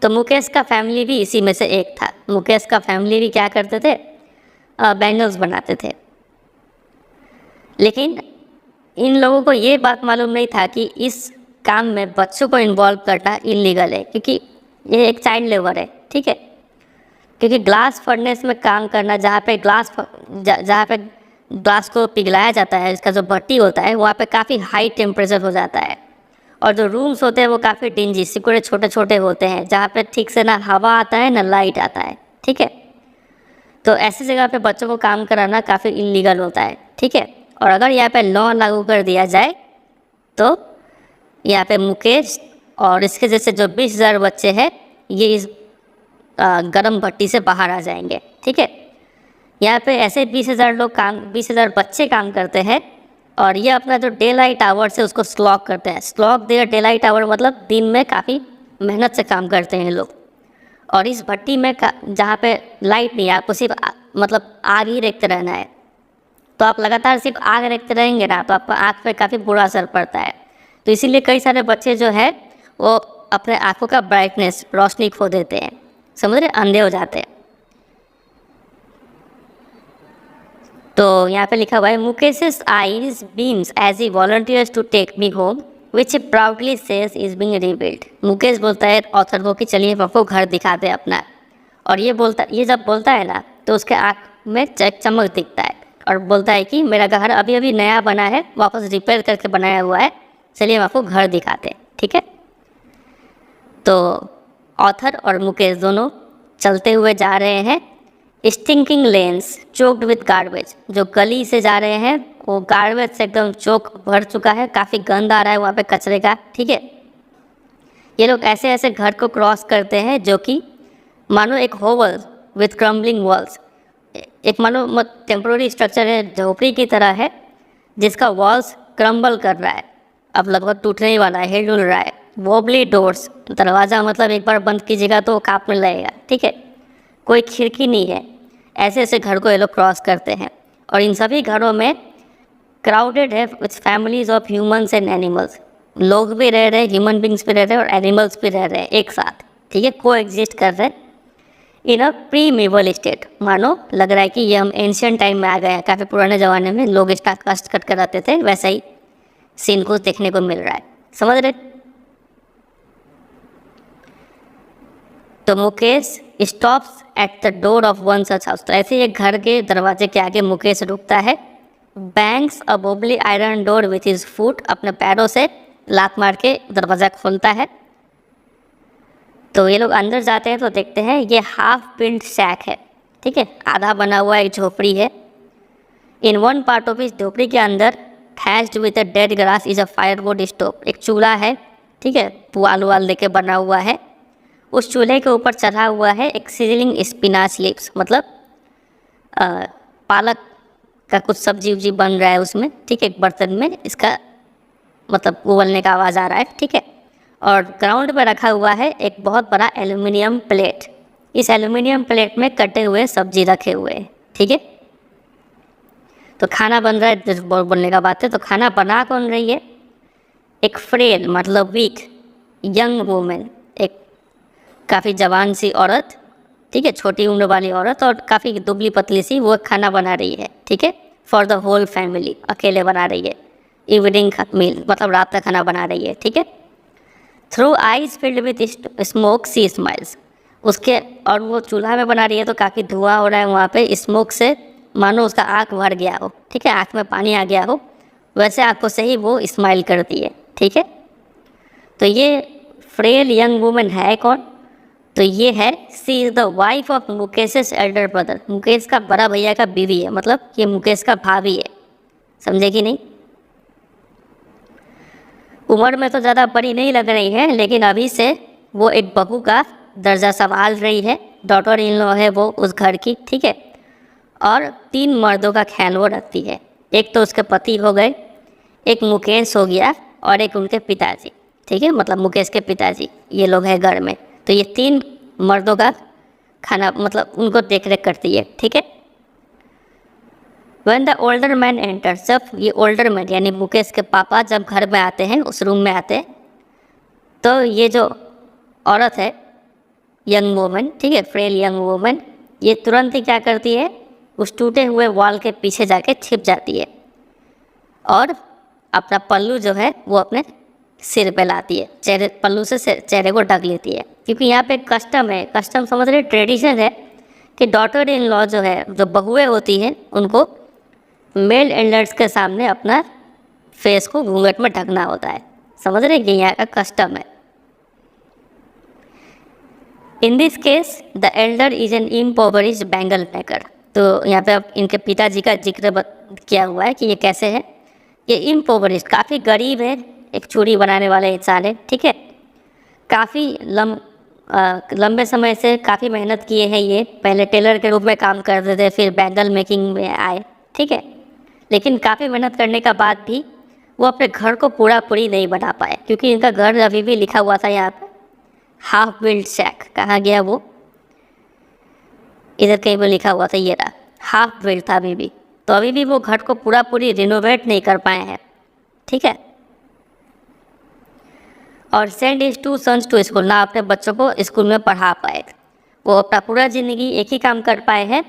तो मुकेश का फैमिली भी इसी में से एक था। मुकेश का फैमिली भी क्या करते थे, बैंगल्स बनाते थे। लेकिन इन लोगों को ये बात मालूम नहीं था कि इस काम में बच्चों को इन्वॉल्व करना इलीगल है, क्योंकि ये एक चाइल्ड लेबर है, ठीक है। क्योंकि ग्लास फर्नेस में काम करना, जहाँ पे ग्लास को पिघलाया जाता है, इसका जो भट्टी होता है वहाँ पे काफ़ी हाई टेम्परेचर हो जाता है, और जो रूम्स होते हैं वो काफ़ी डिंजी सिकुड़े छोटे छोटे होते हैं, जहाँ पे ठीक से ना हवा आता है ना लाइट आता है, ठीक है। तो ऐसी जगह पे बच्चों को काम कराना काफ़ी इलीगल होता है, ठीक है। और अगर यहाँ पे लॉ लागू कर दिया जाए तो यहाँ पे मुकेश और इसके जैसे जो 20,000 बच्चे हैं ये इस गर्म भट्टी से बाहर आ जाएंगे, ठीक है। यहाँ पे ऐसे 20,000 बच्चे काम करते हैं, और ये अपना जो डे लाइट आवर्स है उसको स्लॉग करते हैं। Slog their daylight hour मतलब दिन में काफ़ी मेहनत से काम करते हैं लोग। और इस भट्टी में जहाँ पे लाइट नहीं है, आपको सिर्फ मतलब आग ही देखते रहना है। तो आप लगातार सिर्फ आग देखते रहेंगे ना, तो आपको आँख पे काफ़ी बुरा असर पड़ता है। तो इसीलिए कई सारे बच्चे जो है वो अपने आँखों का ब्राइटनेस, रोशनी खो देते हैं, समझ रहे, अंधे हो जाते हैं। तो यहाँ पे लिखा हुआ है मुकेश's eyes beams as he volunteers to take me home, which he proudly says is being rebuilt। Mukesh बोलता है ऑथर को कि चलिए आपको घर दिखा दे अपना, और ये जब बोलता है ना तो उसके आँख में चमक दिखता है, और बोलता है कि मेरा घर अभी अभी नया बना है, वापस रिपेयर करके बनाया हुआ है, चलिए हम आपको घर दिखाते हैं, ठीक है। तो ऑथर और मुकेश दोनों चलते हुए जा रहे हैं stinking lens choked with garbage. जो गली से जा रहे हैं वो गार्बेज से एकदम चोक भर चुका है, काफ़ी गंद आ रहा है वहाँ पे कचरे का, ठीक है। ये लोग ऐसे ऐसे घर को क्रॉस करते हैं जो कि मानो एक होवल विथ क्रम्बलिंग वॉल्स, एक मानो टेम्प्रोरी स्ट्रक्चर है, झोपड़ी की तरह है, जिसका वॉल्स क्रम्बल कर रहा है, अब लगभग टूटने ही वाला है, हिल रहा है। वॉबली डोर्स, दरवाज़ा मतलब एक बार बंद कीजिएगा तो कांपने लगेगा, ठीक है। कोई खिड़की नहीं है। ऐसे ऐसे घर को ये लोग क्रॉस करते हैं, और इन सभी घरों में क्राउडेड है with families of humans and animals. लोग भी रह रहे हैं, ह्यूमन बींग्स भी रह रहे हैं, और एनिमल्स भी रह रहे हैं एक साथ, ठीक है, को एग्जिस्ट कर रहे हैं इन अ प्रीमेवल स्टेट। मानो लग रहा है कि ये हम एंशियंट टाइम में आ गए हैं, काफ़ी पुराने ज़माने में लोग इसका कष्ट कट कर आते थे, वैसा ही सीन को देखने को मिल रहा है, समझ रहे। तो Mukesh stops at the door of one such house. तो ऐसे एक घर के दरवाजे के आगे मुकेश रुकता है, bangs a wobbly iron door with his foot, अपने पैरों से लात मार के दरवाज़ा खोलता है। तो ये लोग अंदर जाते हैं तो देखते हैं ये हाफ बिल्ड शैक है, ठीक है, आधा बना हुआ एक झोपड़ी है। इन वन पार्ट ऑफ इस झोपड़ी के अंदर thatched with a dead grass is a firewood stove. एक चूल्हा है, ठीक है, पुआल उवाल लेके बना हुआ है। उस चूल्हे के ऊपर चढ़ा हुआ है एक सिजलिंग स्पिनाच लीव्स, मतलब पालक का कुछ सब्जी उब्जी बन रहा है उसमें, ठीक है, एक बर्तन में, इसका मतलब उबलने का आवाज़ आ रहा है, ठीक है। और ग्राउंड पर रखा हुआ है एक बहुत बड़ा एल्युमिनियम प्लेट। इस एल्युमिनियम प्लेट में कटे हुए सब्जी रखे हुए हैं, ठीक है। तो खाना बन रहा है, बोलने का बात है। तो खाना बना कौन रही है? एक फ्रेल मतलब वीक यंग वुमेन, एक काफ़ी जवान सी औरत, ठीक है, छोटी उम्र वाली औरत, और काफ़ी दुबली पतली सी, वो खाना बना रही है, ठीक है, फॉर द होल फैमिली, अकेले बना रही है। इवनिंग मील मतलब रात का खाना बना रही है, ठीक है। Through eyes filled with smoke she smiles. उसके और वो चूल्हा में बना रही है तो काफ़ी धुआं हो रहा है वहाँ पे स्मोक से, मानो उसका आँख भर गया हो, ठीक है, आँख में पानी आ गया हो, वैसे आँखों से ही वो स्माइल करती है, ठीक है। तो ये फ्रेल यंग वुमेन है कौन? तो ये है, she is the wife of Mukesh's elder brother. Mukesh का बड़ा भैया का बीवी है, मतलब ये मुकेश का भाभी है, समझे कि नहीं। उम्र में तो ज़्यादा बड़ी नहीं लग रही है, लेकिन अभी से वो एक बहू का दर्जा संभाल रही है, डॉटर इन लॉ है वो उस घर की, ठीक है। और 3 मर्दों का ख्याल वो रखती है। एक तो उसके पति हो गए, एक मुकेश हो गया, और एक उनके पिताजी, ठीक है, मतलब मुकेश के पिताजी, ये लोग हैं घर में। तो ये 3 मर्दों का खाना मतलब उनको देख रेख करती है, ठीक है। When the older man enters, जब ये ओल्डर मैन यानी मुकेश के पापा जब घर में आते हैं, उस रूम में आते हैं, तो ये जो औरत है यंग वोमन, ठीक है, फ्रेल यंग वोमन, ये तुरंत ही क्या करती है, उस टूटे हुए वॉल के पीछे जाके छिप जाती है और अपना पल्लू जो है वो अपने सिर पे लाती है, चेहरे पल्लू से चेहरे को ढक लेती है। क्योंकि यहाँ पे कस्टम है, कस्टम समझ रहे, ट्रेडिशन है कि डॉटर इन लॉ जो है, जो बहुएं होती हैं, उनको मेल एल्डर्स के सामने अपना फेस को घूंघट में ढकना होता है। समझ रहे कि यहाँ का कस्टम है। In this case the elder is an impoverished bangle maker. तो यहाँ पे अब इनके पिताजी का जिक्र किया हुआ है कि ये कैसे है। ये इम्पोवरिश्ड, काफ़ी गरीब है, एक चूड़ी बनाने वाले इंसान है, ठीक है। काफ़ी लंबे समय से काफ़ी मेहनत किए हैं ये, पहले टेलर के रूप में काम करते थे, फिर बैंगल मेकिंग में आए, ठीक है। लेकिन काफ़ी मेहनत करने का बाद भी वो अपने घर को पूरी नहीं बना पाए, क्योंकि इनका घर अभी भी लिखा हुआ था यहाँ पे हाफ बिल्ड शैक। कहाँ गया वो, इधर कहीं पर लिखा हुआ था, ये रहा, हाफ बिल्ड था अभी भी। तो अभी भी वो घर को पूरी रिनोवेट नहीं कर पाए हैं, ठीक है। और send his 2 sons to school, ना अपने बच्चों को स्कूल में पढ़ा पाए। वो अपना पूरा ज़िंदगी एक ही काम कर पाए हैं,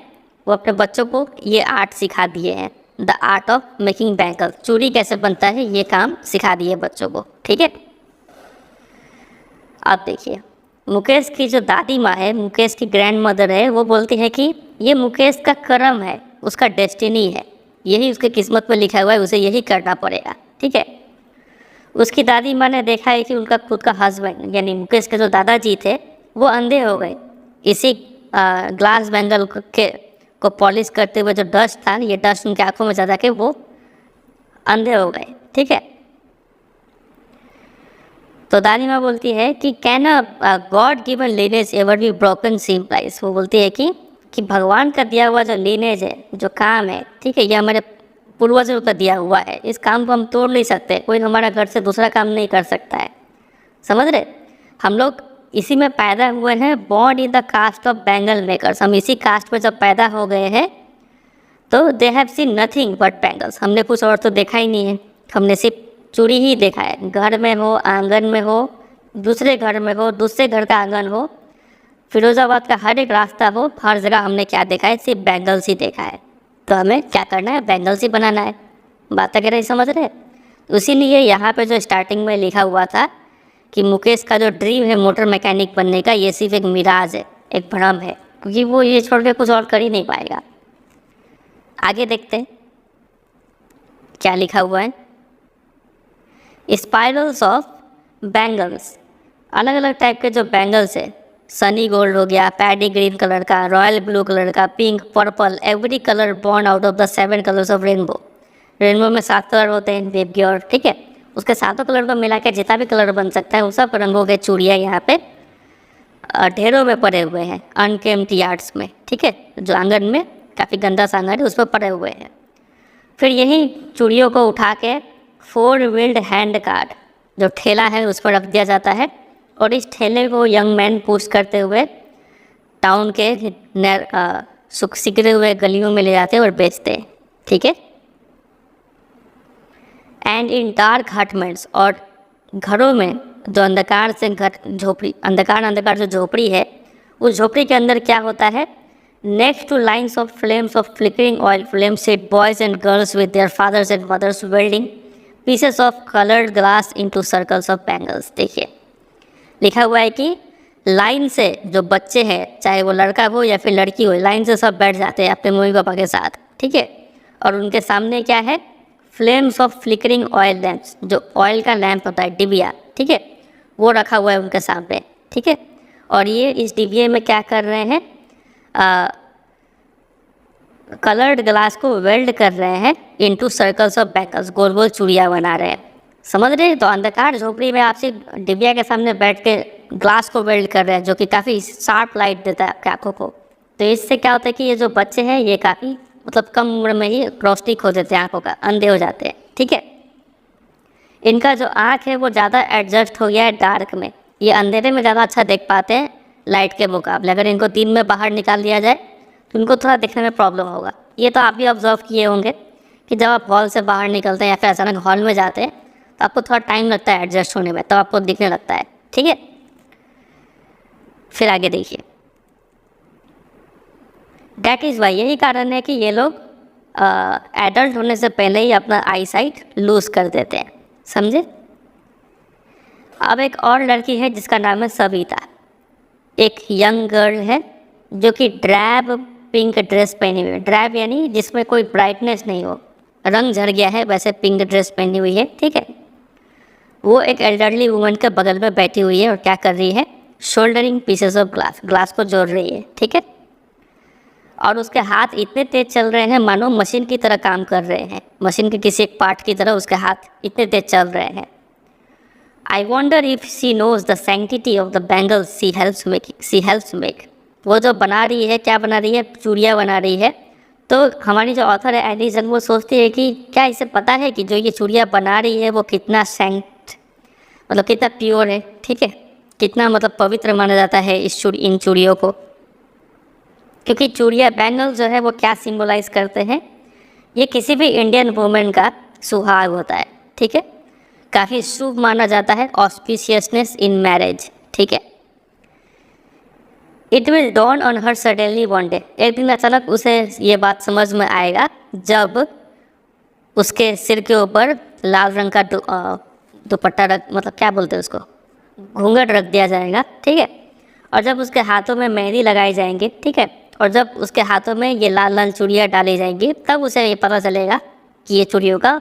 वो अपने बच्चों को ये आर्ट सिखा दिए हैं, the art of making bangle, चूड़ी कैसे बनता है ये काम सिखा दिए बच्चों को, ठीक है। अब देखिए, मुकेश की जो दादी माँ है, मुकेश की ग्रैंड मदर है, वो बोलती है कि ये मुकेश का कर्म है, उसका डेस्टिनी है, यही उसके किस्मत में लिखा हुआ है, उसे यही करना पड़ेगा, ठीक है। उसकी दादी माँ ने देखा है कि उनका खुद का हस्बैंड यानी मुकेश के जो दादाजी थे वो अंधे हो गए, इसी ग्लास बैंगल को पॉलिश करते हुए जो डस्ट था, ये डस्ट उनकी आंखों में ज़्यादा के वो अंधे हो गए, ठीक है। तो दादी माँ बोलती है कि can a God given lineage ever be broken सिम्प्लाइज। वो बोलती है कि भगवान का दिया हुआ जो लीनेज है, जो काम है, ठीक है, ये हमारे पूर्वजों का दिया हुआ है, इस काम को हम तोड़ नहीं सकते, कोई हमारा घर से दूसरा काम नहीं कर सकता है, समझ रहे। हम लोग इसी में पैदा हुए हैं, born in the caste of bangle makers. हम इसी कास्ट में जब पैदा हो गए हैं तो they have seen nothing but bangles, हमने कुछ और तो देखा ही नहीं है, हमने सिर्फ चूड़ी ही देखा है। घर में हो, आंगन में हो, दूसरे घर में हो, दूसरे घर का आंगन हो, फिरोजाबाद का हर एक रास्ता हो, हर जगह हमने क्या देखा है, सिर्फ बैंगल्स ही देखा है। तो हमें क्या करना है, बैंगल्स ही बनाना है। बात अगर ही समझ रहे। इसीलिए यहाँ पे जो स्टार्टिंग में लिखा हुआ था कि मुकेश का जो ड्रीम है मोटर मैकेनिक बनने का, ये सिर्फ एक मिराज है, एक भ्रम है, क्योंकि वो ये छोड़ के कुछ और कर ही नहीं पाएगा। आगे देखते हैं क्या लिखा हुआ है। स्पाइरल्स ऑफ बैंगल्स, अलग अलग टाइप के जो बैंगल्स है, सनी गोल्ड हो गया, पैडी ग्रीन कलर का, रॉयल ब्लू कलर का, pink, purple, every colour born out of the 7 colours of rainbow. Rainbow में 7 कलर होते हैं, बेबी, और ठीक है, उसके 7 कलर को मिला के जितना भी कलर बन सकता है, उस सब रंगों के चूड़ियाँ यहाँ पे ढेरों में पड़े हुए हैं, अनकेम्प्ड यार्ड्स में, ठीक है, जो आंगन में काफ़ी गंदा सा आंगन है उस पर पड़े हुए हैं। फिर यही चूड़ियों को उठा के 4 व्हील्ड हैंड कार्ट, जो ठेला है, उस पर रख दिया जाता है, और इस ठेले को यंग मैन पुश करते हुए टाउन के सिकरे हुए गलियों में ले जाते हैं और बेचते हैं, ठीक है। एंड इन डार्क हटमेंट्स, और घरों में जो अंधकार से झोपड़ी, अंधकार जो झोपड़ी है, उस झोपड़ी के अंदर क्या होता है, next to lines of flames of flickering oil flame sit boys and girls with their fathers and mothers welding pieces of coloured glass into circles of bangles. देखिए लिखा हुआ है कि लाइन से जो बच्चे हैं, चाहे वो लड़का हो या फिर लड़की हो, लाइन से सब बैठ जाते हैं अपने मम्मी पापा के साथ, ठीक है। और उनके सामने क्या है, flames of flickering oil lamps, जो ऑयल का लैंप होता है, डिबिया, ठीक है, वो रखा हुआ है उनके सामने, ठीक है। और ये इस डिबिये में क्या कर रहे हैं, कलर्ड ग्लास को वेल्ड कर रहे हैं इनटू सर्कल्स ऑफ बैंगल्स, गोल गोल चूड़ियाँ बना रहे हैं, समझ रहे हैं। तो अंधकार झोपड़ी में आप सिर्फ डिबिया के सामने बैठ के ग्लास को वेल्ड कर रहे हैं, जो कि काफ़ी शार्प लाइट देता है आपकी आँखों को। तो इससे क्या होता है कि ये जो बच्चे हैं ये काफ़ी मतलब कम उम्र में ही रोशनी खो देते हैं आँखों का, अंधे हो जाते हैं, ठीक है। इनका जो आँख है वो ज़्यादा एडजस्ट हो गया है डार्क में, ये अंधेरे में ज़्यादा अच्छा देख पाते हैं लाइट के मुकाबले। अगर इनको दिन में बाहर निकाल दिया जाए तो इनको थोड़ा देखने में प्रॉब्लम होगा। ये तो आप भी ऑब्जर्व किए होंगे कि जब आप हॉल से बाहर निकलते हैं या फिर अचानक हॉल में जाते हैं तो आपको थोड़ा टाइम लगता है एडजस्ट होने में, तब आपको दिखने लगता है, ठीक है। फिर आगे देखिए, डैट इज़ वाई, यही कारण है कि ये लोग एडल्ट होने से पहले ही अपना आई साइट लूज़ कर देते हैं, समझे। अब एक और लड़की है जिसका नाम है सविता, एक यंग गर्ल है जो कि ड्रैब पिंक ड्रेस पहनी हुई है। ड्रैब यानी जिसमें कोई ब्राइटनेस नहीं हो, रंग झड़ गया है वैसे पिंक ड्रेस पहनी हुई है, ठीक है। वो एक एल्डरली वुमन के बगल में बैठी हुई है और क्या कर रही है, soldering pieces of glass, glass को जोड़ रही है, ठीक है। और उसके हाथ इतने तेज चल रहे हैं मानो मशीन की तरह काम कर रहे हैं, मशीन के किसी एक पार्ट की तरह उसके हाथ इतने तेज चल रहे हैं। I wonder if she knows the sanctity of the bangles she helps make. वो जो बना रही है, क्या बना रही है, चूड़ियाँ बना रही है। तो हमारी जो ऑथर है एलिसन, वो सोचती है कि क्या इसे पता है कि जो ये चूड़ियाँ बना रही है वो कितना मतलब कितना प्योर है, ठीक है, कितना मतलब पवित्र माना जाता है इन चूड़ियों को। क्योंकि चूड़ियाँ बैंगल जो है वो क्या सिंबलाइज करते हैं, ये किसी भी इंडियन वुमेन का सुहाग होता है, ठीक है, काफ़ी शुभ माना जाता है, ऑस्पिशियसनेस इन मैरिज, ठीक है। It will dawn on her suddenly one day, एक दिन अचानक उसे ये बात समझ में आएगा जब उसके सिर के ऊपर लाल रंग का दुपट्टा मतलब क्या बोलते हैं उसको, घूंघट रख दिया जाएगा, ठीक है। और जब उसके हाथों में मेहंदी लगाई जाएंगी, ठीक है, और जब उसके हाथों में ये लाल लाल चूड़ियाँ डाली जाएंगी, तब उसे ये पता चलेगा कि ये चूड़ियों का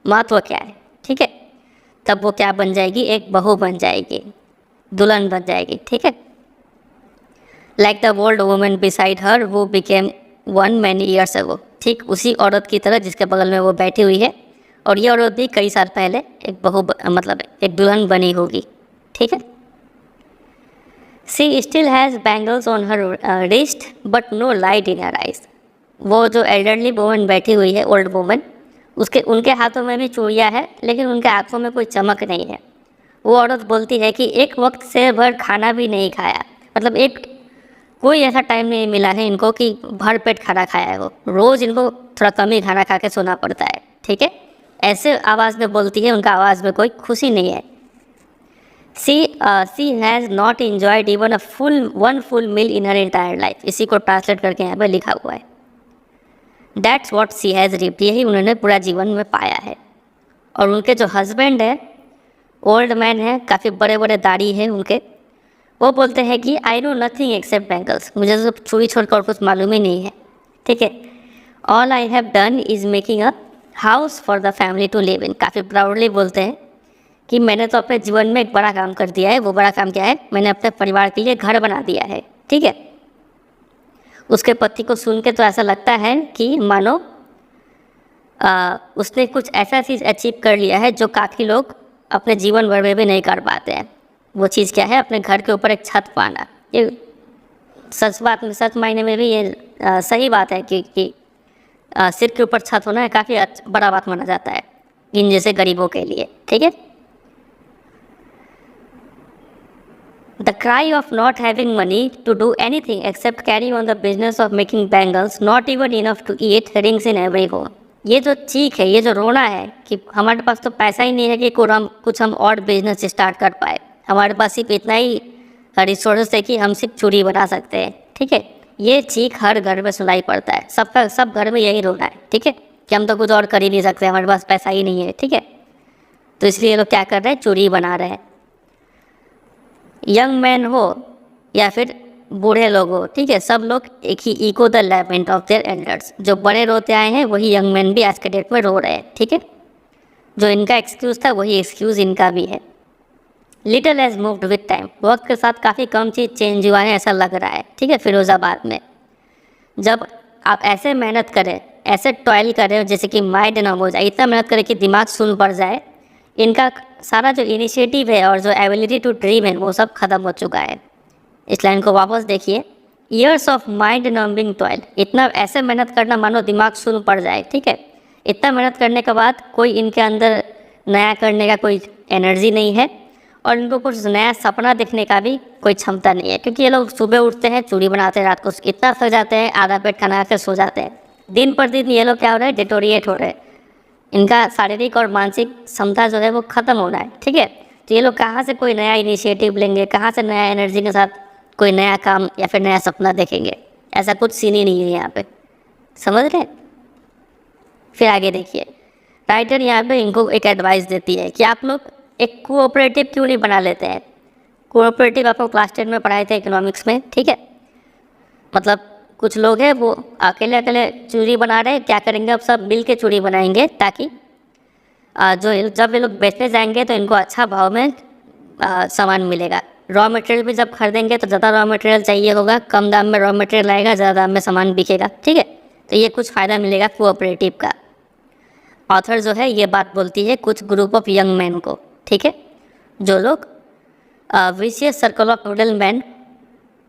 महत्व क्या है, ठीक है। तब वो क्या बन जाएगी, एक बहू बन जाएगी, दुल्हन बन जाएगी, ठीक है। Like the old woman beside her who became one many years ago, ठीक उसी औरत की तरह जिसके बगल में वो बैठी हुई है, और ये औरत भी कई साल पहले एक मतलब एक दुल्हन बनी होगी, ठीक है। She still has bangles on her wrist but no light in her eyes. वो जो एल्डरली वुमन बैठी हुई है, ओल्ड वुमन, उनके हाथों में भी चूड़ियाँ है लेकिन उनके आँखों में कोई चमक नहीं है। वो औरत बोलती है कि एक वक्त से भर खाना भी नहीं खाया, मतलब कोई ऐसा टाइम नहीं मिला है इनको कि भर पेट खाना खाया है। वो रोज़ इनको थोड़ा कम ही खाना खा के सोना पड़ता है, ठीक है। ऐसे आवाज़ में बोलती है, उनका आवाज़ में कोई खुशी नहीं है। She has not enjoyed even one full meal in her entire life. इसी को ट्रांसलेट करके यहाँ पर लिखा हुआ है, that's what she has reaped, यही उन्होंने पूरा जीवन में पाया है। और उनके जो हस्बैंड है, ओल्ड मैन है, काफ़ी बड़े बड़े दाढ़ी है उनके, वो बोलते हैं कि I know nothing accept bangles, मुझे तो चूड़ी छोड़कर कुछ मालूम ही नहीं है, ठीक है। All I have done is making a house for the family to live in. काफ़ी प्राउडली बोलते हैं कि मैंने तो अपने जीवन में एक बड़ा काम कर दिया है। वो बड़ा काम क्या है, मैंने अपने परिवार के लिए घर बना दिया है, ठीक है। उसके पति को सुन के तो ऐसा लगता है कि मानो उसने कुछ ऐसा चीज़ अचीव कर लिया है जो काफ़ी लोग अपने जीवन भर में भी नहीं कर पाते हैं। वो चीज़ क्या है, अपने घर के ऊपर एक छत पाना। ये सच मायने में भी ये सही बात है कि सिर के ऊपर छत होना है काफ़ी बड़ा बात माना जाता है इन जैसे गरीबों के लिए, ठीक है। The cry of not having money to do anything except carry on the business of making bangles, not even enough to eat rings in every home. ये जो चीख है, ये जो रोना है कि हमारे पास तो पैसा ही नहीं है कि कुछ हम और बिजनेस स्टार्ट कर पाए, हमारे पास सिर्फ इतना ही रिसोर्स है कि हम सिर्फ चूड़ी बना सकते हैं, ठीक है। ये चीख हर घर में सुनाई पड़ता है, सब घर में यही रोना है, ठीक है, कि हम तो कुछ और कर ही नहीं सकते, हमारे पास पैसा ही नहीं है, ठीक है। तो इसलिए लोग क्या कर रहे हैं, चूड़ी बना रहे हैं। यंग मैन हो या फिर बूढ़े लोग हो, ठीक है, सब लोग एक ही echo the lament of their elders. जो बड़े रोते आए हैं वही यंग मैन भी आज के डेट में रो रहे हैं, ठीक है। जो इनका एक्सक्यूज़ था वही एक्सक्यूज़ इनका भी है। Little has moved with time, वक्त के साथ काफ़ी कम चीज़ चेंज हुआ है ऐसा लग रहा है, ठीक है। फिरोज़ाबाद में जब आप ऐसे मेहनत करें, ऐसे टॉयल करें जैसे कि माइंड ना हो जाए, इतना मेहनत करें कि दिमाग सुन पड़ जाए, इनका सारा जो इनिशिएटिव है और जो एबिलिटी टू ड्रीम है वो सब खत्म हो चुका है। इस लाइन को वापस देखिए, years of mind numbing toil, इतना ऐसे मेहनत करना मानो दिमाग सुन पड़ जाए, ठीक है। इतना मेहनत करने के बाद कोई इनके अंदर नया करने का कोई एनर्जी नहीं है और इनको कुछ नया सपना देखने का भी कोई क्षमता नहीं है, क्योंकि ये लोग सुबह उठते हैं, चूड़ी बनाते हैं, रात को इतना थक जाते हैं, आधा पेट खाना खा के सो जाते हैं। दिन पर दिन ये लोग क्या हो रहे हैं, डिटोरिएट हो रहे हैं, इनका शारीरिक और मानसिक क्षमता जो है वो ख़त्म हो रहा है, ठीक है। तो ये लोग कहाँ से कोई नया इनिशिएटिव लेंगे, कहाँ से नया एनर्जी के साथ कोई नया काम या फिर नया सपना देखेंगे। ऐसा कुछ सीन ही नहीं है यहाँ पे, समझ रहे हैं। फिर आगे देखिए, राइटर यहाँ पे इनको एक एडवाइस देती है कि आप लोग एक कोऑपरेटिव क्यों नहीं बना लेते हैं। कोऑपरेटिव आपको क्लास 10 में पढ़ाए थे इकोनॉमिक्स में, ठीक है। मतलब कुछ लोग हैं वो अकेले अकेले चूड़ी बना रहे हैं, क्या करेंगे अब सब मिल के चूड़ी बनाएंगे, ताकि जो जब ये लोग बेचने जाएंगे तो इनको अच्छा भाव में सामान मिलेगा। रॉ मटेरियल भी जब खरीदेंगे तो ज़्यादा रॉ मटेरियल चाहिए होगा, कम दाम में रॉ मटेरियल आएगा, ज़्यादा दाम में सामान बिकेगा, ठीक है। तो ये कुछ फ़ायदा मिलेगा कोऑपरेटिव का। ऑथर जो है ये बात बोलती है कुछ ग्रुप ऑफ यंग मैन को, ठीक है, जो लोग vicious circle of middle man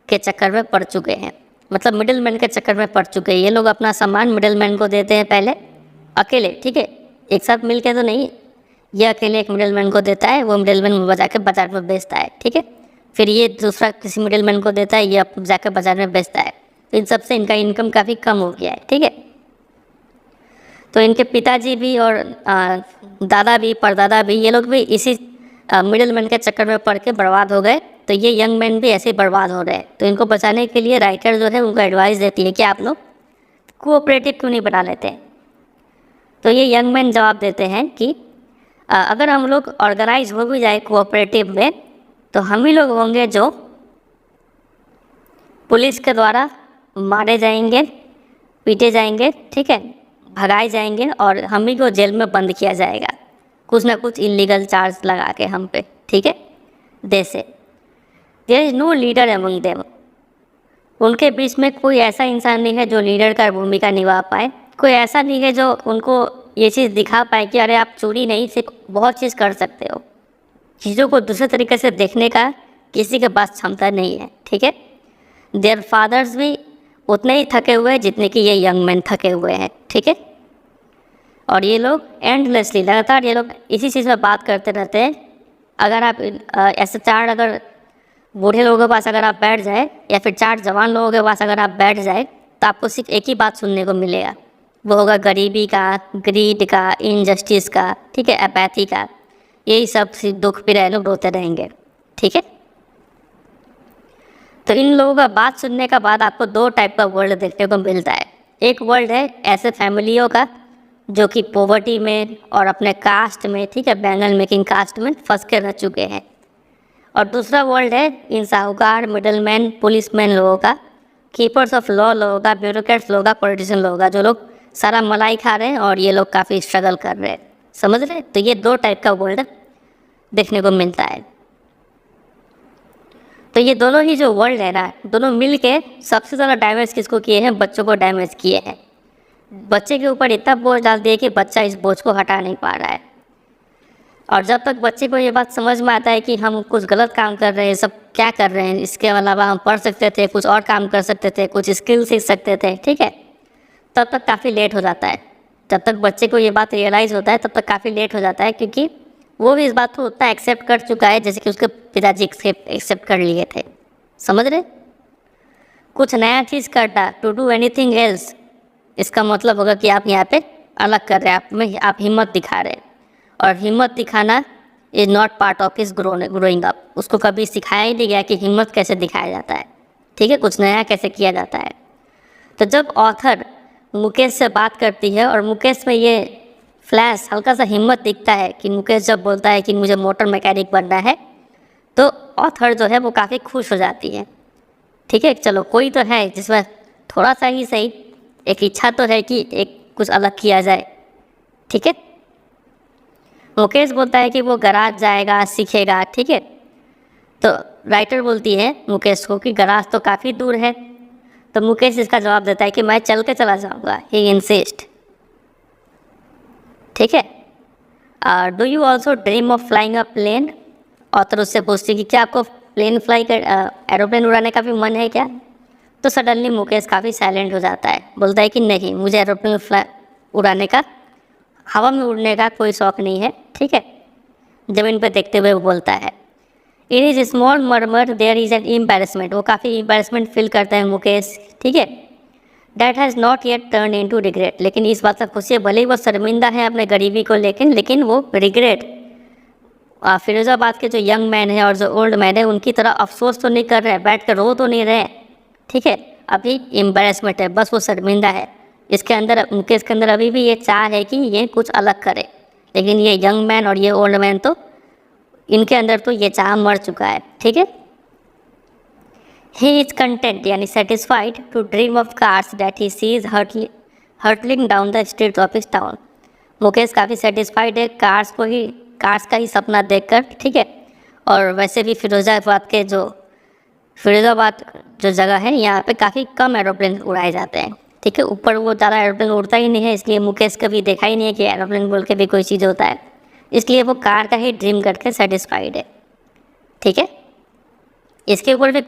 के चक्कर में पड़ चुके हैं। मतलब मिडिल मैन के चक्कर में पड़ चुके हैं ये लोग। अपना सामान मिडिल मैन को देते हैं पहले अकेले, ठीक है, एक साथ मिल के तो नहीं, ये अकेले एक मिडिल मैन को देता है, वो मिडिल मैन बजा के बाजार में बेचता है, ठीक है। फिर ये दूसरा किसी मिडिल मैन को देता है, ये अब जाकर बाजार में बेचता है। तो इन सबसे इनका इनकम काफ़ी कम हो गया है, ठीक है। तो इनके पिताजी भी और दादा भी, परदादा भी, ये लोग भी इसी मिडिल मैन के चक्कर में पड़ के बर्बाद हो गए। तो ये यंग मैन भी ऐसे ही बर्बाद हो रहे हैं। तो इनको बचाने के लिए राइटर जो है उनको एडवाइस देती है कि आप लोग कोऑपरेटिव क्यों नहीं बना लेते। तो ये यंग मैन जवाब देते हैं कि अगर हम लोग ऑर्गेनाइज हो भी जाए कोऑपरेटिव में तो हम ही लोग होंगे जो पुलिस के द्वारा मारे जाएंगे, पीटे जाएंगे, ठीक है, भगाए जाएंगे और हम ही को जेल में बंद किया जाएगा, कुछ ना कुछ इलीगल चार्ज लगा के हम पे, ठीक है। जैसे there is no leader among them, उनके बीच में कोई ऐसा इंसान नहीं है जो लीडर का भूमिका निभा पाए। कोई ऐसा नहीं है जो उनको ये चीज़ दिखा पाए कि अरे आप चोरी नहीं सिर्फ बहुत चीज़ कर सकते हो। चीज़ों को दूसरे तरीके से देखने का किसी के पास क्षमता नहीं है, ठीक है। देयर फादर्स भी उतने ही थके हुए हैं जितने कि ये यंग मैन थके हुए हैं, ठीक है। और ये लोग एंडलेसली लगातार ये लोग इसी चीज़ में बात करते रहते हैं। अगर आप ऐसे चार अगर बूढ़े लोगों के पास अगर आप बैठ जाए या फिर चार जवान लोगों के पास अगर आप बैठ जाए तो आपको सिर्फ एक ही बात सुनने को मिलेगा, वो होगा गरीबी का, ग्रीड का, इनजस्टिस का, ठीक है, अपैथी का। यही सब सिर्फ दुख पे रह लोग रोते रहेंगे, ठीक है। तो इन लोगों का बात सुनने का बाद आपको दो टाइप का वर्ल्ड देखने को मिलता है। एक वर्ल्ड है ऐसे फैमिलियों का जो कि पॉवर्टी में और अपने कास्ट में, ठीक है, बैंगल मेकिंग कास्ट में फंस के रह चुके हैं। और दूसरा वर्ल्ड है इन साहूकार, मिडलमैन, पुलिसमैन लोगों का, कीपर्स ऑफ लॉ लोगों का, ब्यूरोक्रेट्स लोगों का, पॉलिटिशियन लोगों का, जो लोग सारा मलाई खा रहे हैं और ये लोग काफ़ी स्ट्रगल कर रहे हैं, समझ रहे। तो ये दो टाइप का वर्ल्ड देखने को मिलता है। तो ये दोनों ही जो वर्ल्ड है ना, दोनों मिल के सबसे ज़्यादा डैमेज किसको किए हैं, बच्चों को डैमेज किए हैं। बच्चे के ऊपर इतना बोझ डाल दिए कि बच्चा इस बोझ को हटा नहीं पा रहा है। और जब तक बच्चे को ये बात समझ में आता है कि हम कुछ गलत काम कर रहे हैं, सब क्या कर रहे हैं, इसके अलावा हम पढ़ सकते थे, कुछ और काम कर सकते थे, कुछ स्किल सीख सकते थे, ठीक है, तब तक काफ़ी लेट हो जाता है। जब तक बच्चे को ये बात रियलाइज़ होता है तब तक काफ़ी लेट हो जाता है, क्योंकि वो भी इस बात को उतना एक्सेप्ट कर चुका है जैसे कि उसके पिताजी एक्सेप्ट कर लिए थे, समझ रहे। कुछ नया चीज़ करना, टू डू एनीथिंग एल्स, इसका मतलब होगा कि आप यहाँ पे अलग कर रहे हैं, आप हिम्मत दिखा रहे हैं। और हिम्मत दिखाना is not part of his growing up. उसको कभी सिखाया ही नहीं गया कि हिम्मत कैसे दिखाया जाता है, ठीक है, कुछ नया कैसे किया जाता है। तो जब ऑथर मुकेश से बात करती है और मुकेश में ये फ्लैश हल्का सा हिम्मत दिखता है कि मुकेश जब बोलता है कि मुझे मोटर मैकेनिक बनना है, तो ऑथर जो है वो काफ़ी खुश हो जाती है, ठीक है। चलो कोई तो है जिसमें थोड़ा सा ही सही एक इच्छा तो है कि एक कुछ अलग किया जाए, ठीक है। मुकेश बोलता है कि वो गराज जाएगा, सीखेगा, ठीक है। तो राइटर बोलती है मुकेश को कि गराज तो काफ़ी दूर है। तो मुकेश इसका जवाब देता है कि मैं चल के चला जाऊँगा, ही इंसिस्ट, ठीक है। Do you also dream of flying a plane. Author उससे पूछती है कि क्या आपको प्लेन फ्लाई कर एरोप्लेन उड़ाने का भी मन है क्या। तो सडनली मुकेश काफ़ी साइलेंट हो जाता है, बोलता है कि नहीं, मुझे एरोप्लेन उड़ाने का, हवा में उड़ने का कोई शौक़ नहीं है, ठीक है। ज़मीन पर देखते हुए वो बोलता है, in his small murmur there is an embarrassment. वो काफ़ी एम्बैरेसमेंट फील करता है मुकेश, ठीक है। That has not yet turn into regret. लेकिन इस बात से खुशी है, भले ही वो शर्मिंदा है अपने गरीबी को लेकिन वो रिग्रेट फिरोज़ाबाद के जो यंग मैन है और जो ओल्ड मैन है उनकी तरह अफसोस तो नहीं कर रहे, बैठ कर रो तो नहीं रहे, ठीक है। अभी एम्बैरेसमेंट है, बस वो शर्मिंदा है। इसके अंदर अभी भी ये चाह है कि ये कुछ अलग करे, लेकिन ये यंग मैन और ये ओल्ड मैन तो इनके अंदर तो ये चाह मर चुका है, ठीक है। ही इज़ कंटेंट यानी satisfied to dream of cars that he sees hurtling down the street of his town. Mukesh काफ़ी सेटिस्फाइड है कार्स का ही सपना देखकर, ठीक है। और वैसे भी फिरोज़ाबाद जो जगह है यहाँ पे काफ़ी कम एरोप्लेन उड़ाए जाते हैं, ठीक है। ऊपर वो ज़्यादा एरोप्लेन उड़ता ही नहीं है, इसलिए मुकेश कभी देखा ही नहीं है कि एरोप्लेन बोल के भी कोई चीज़ होता है, इसलिए वो कार का ही ड्रीम करके सेटिस्फाइड है, ठीक है। इसके ऊपर भी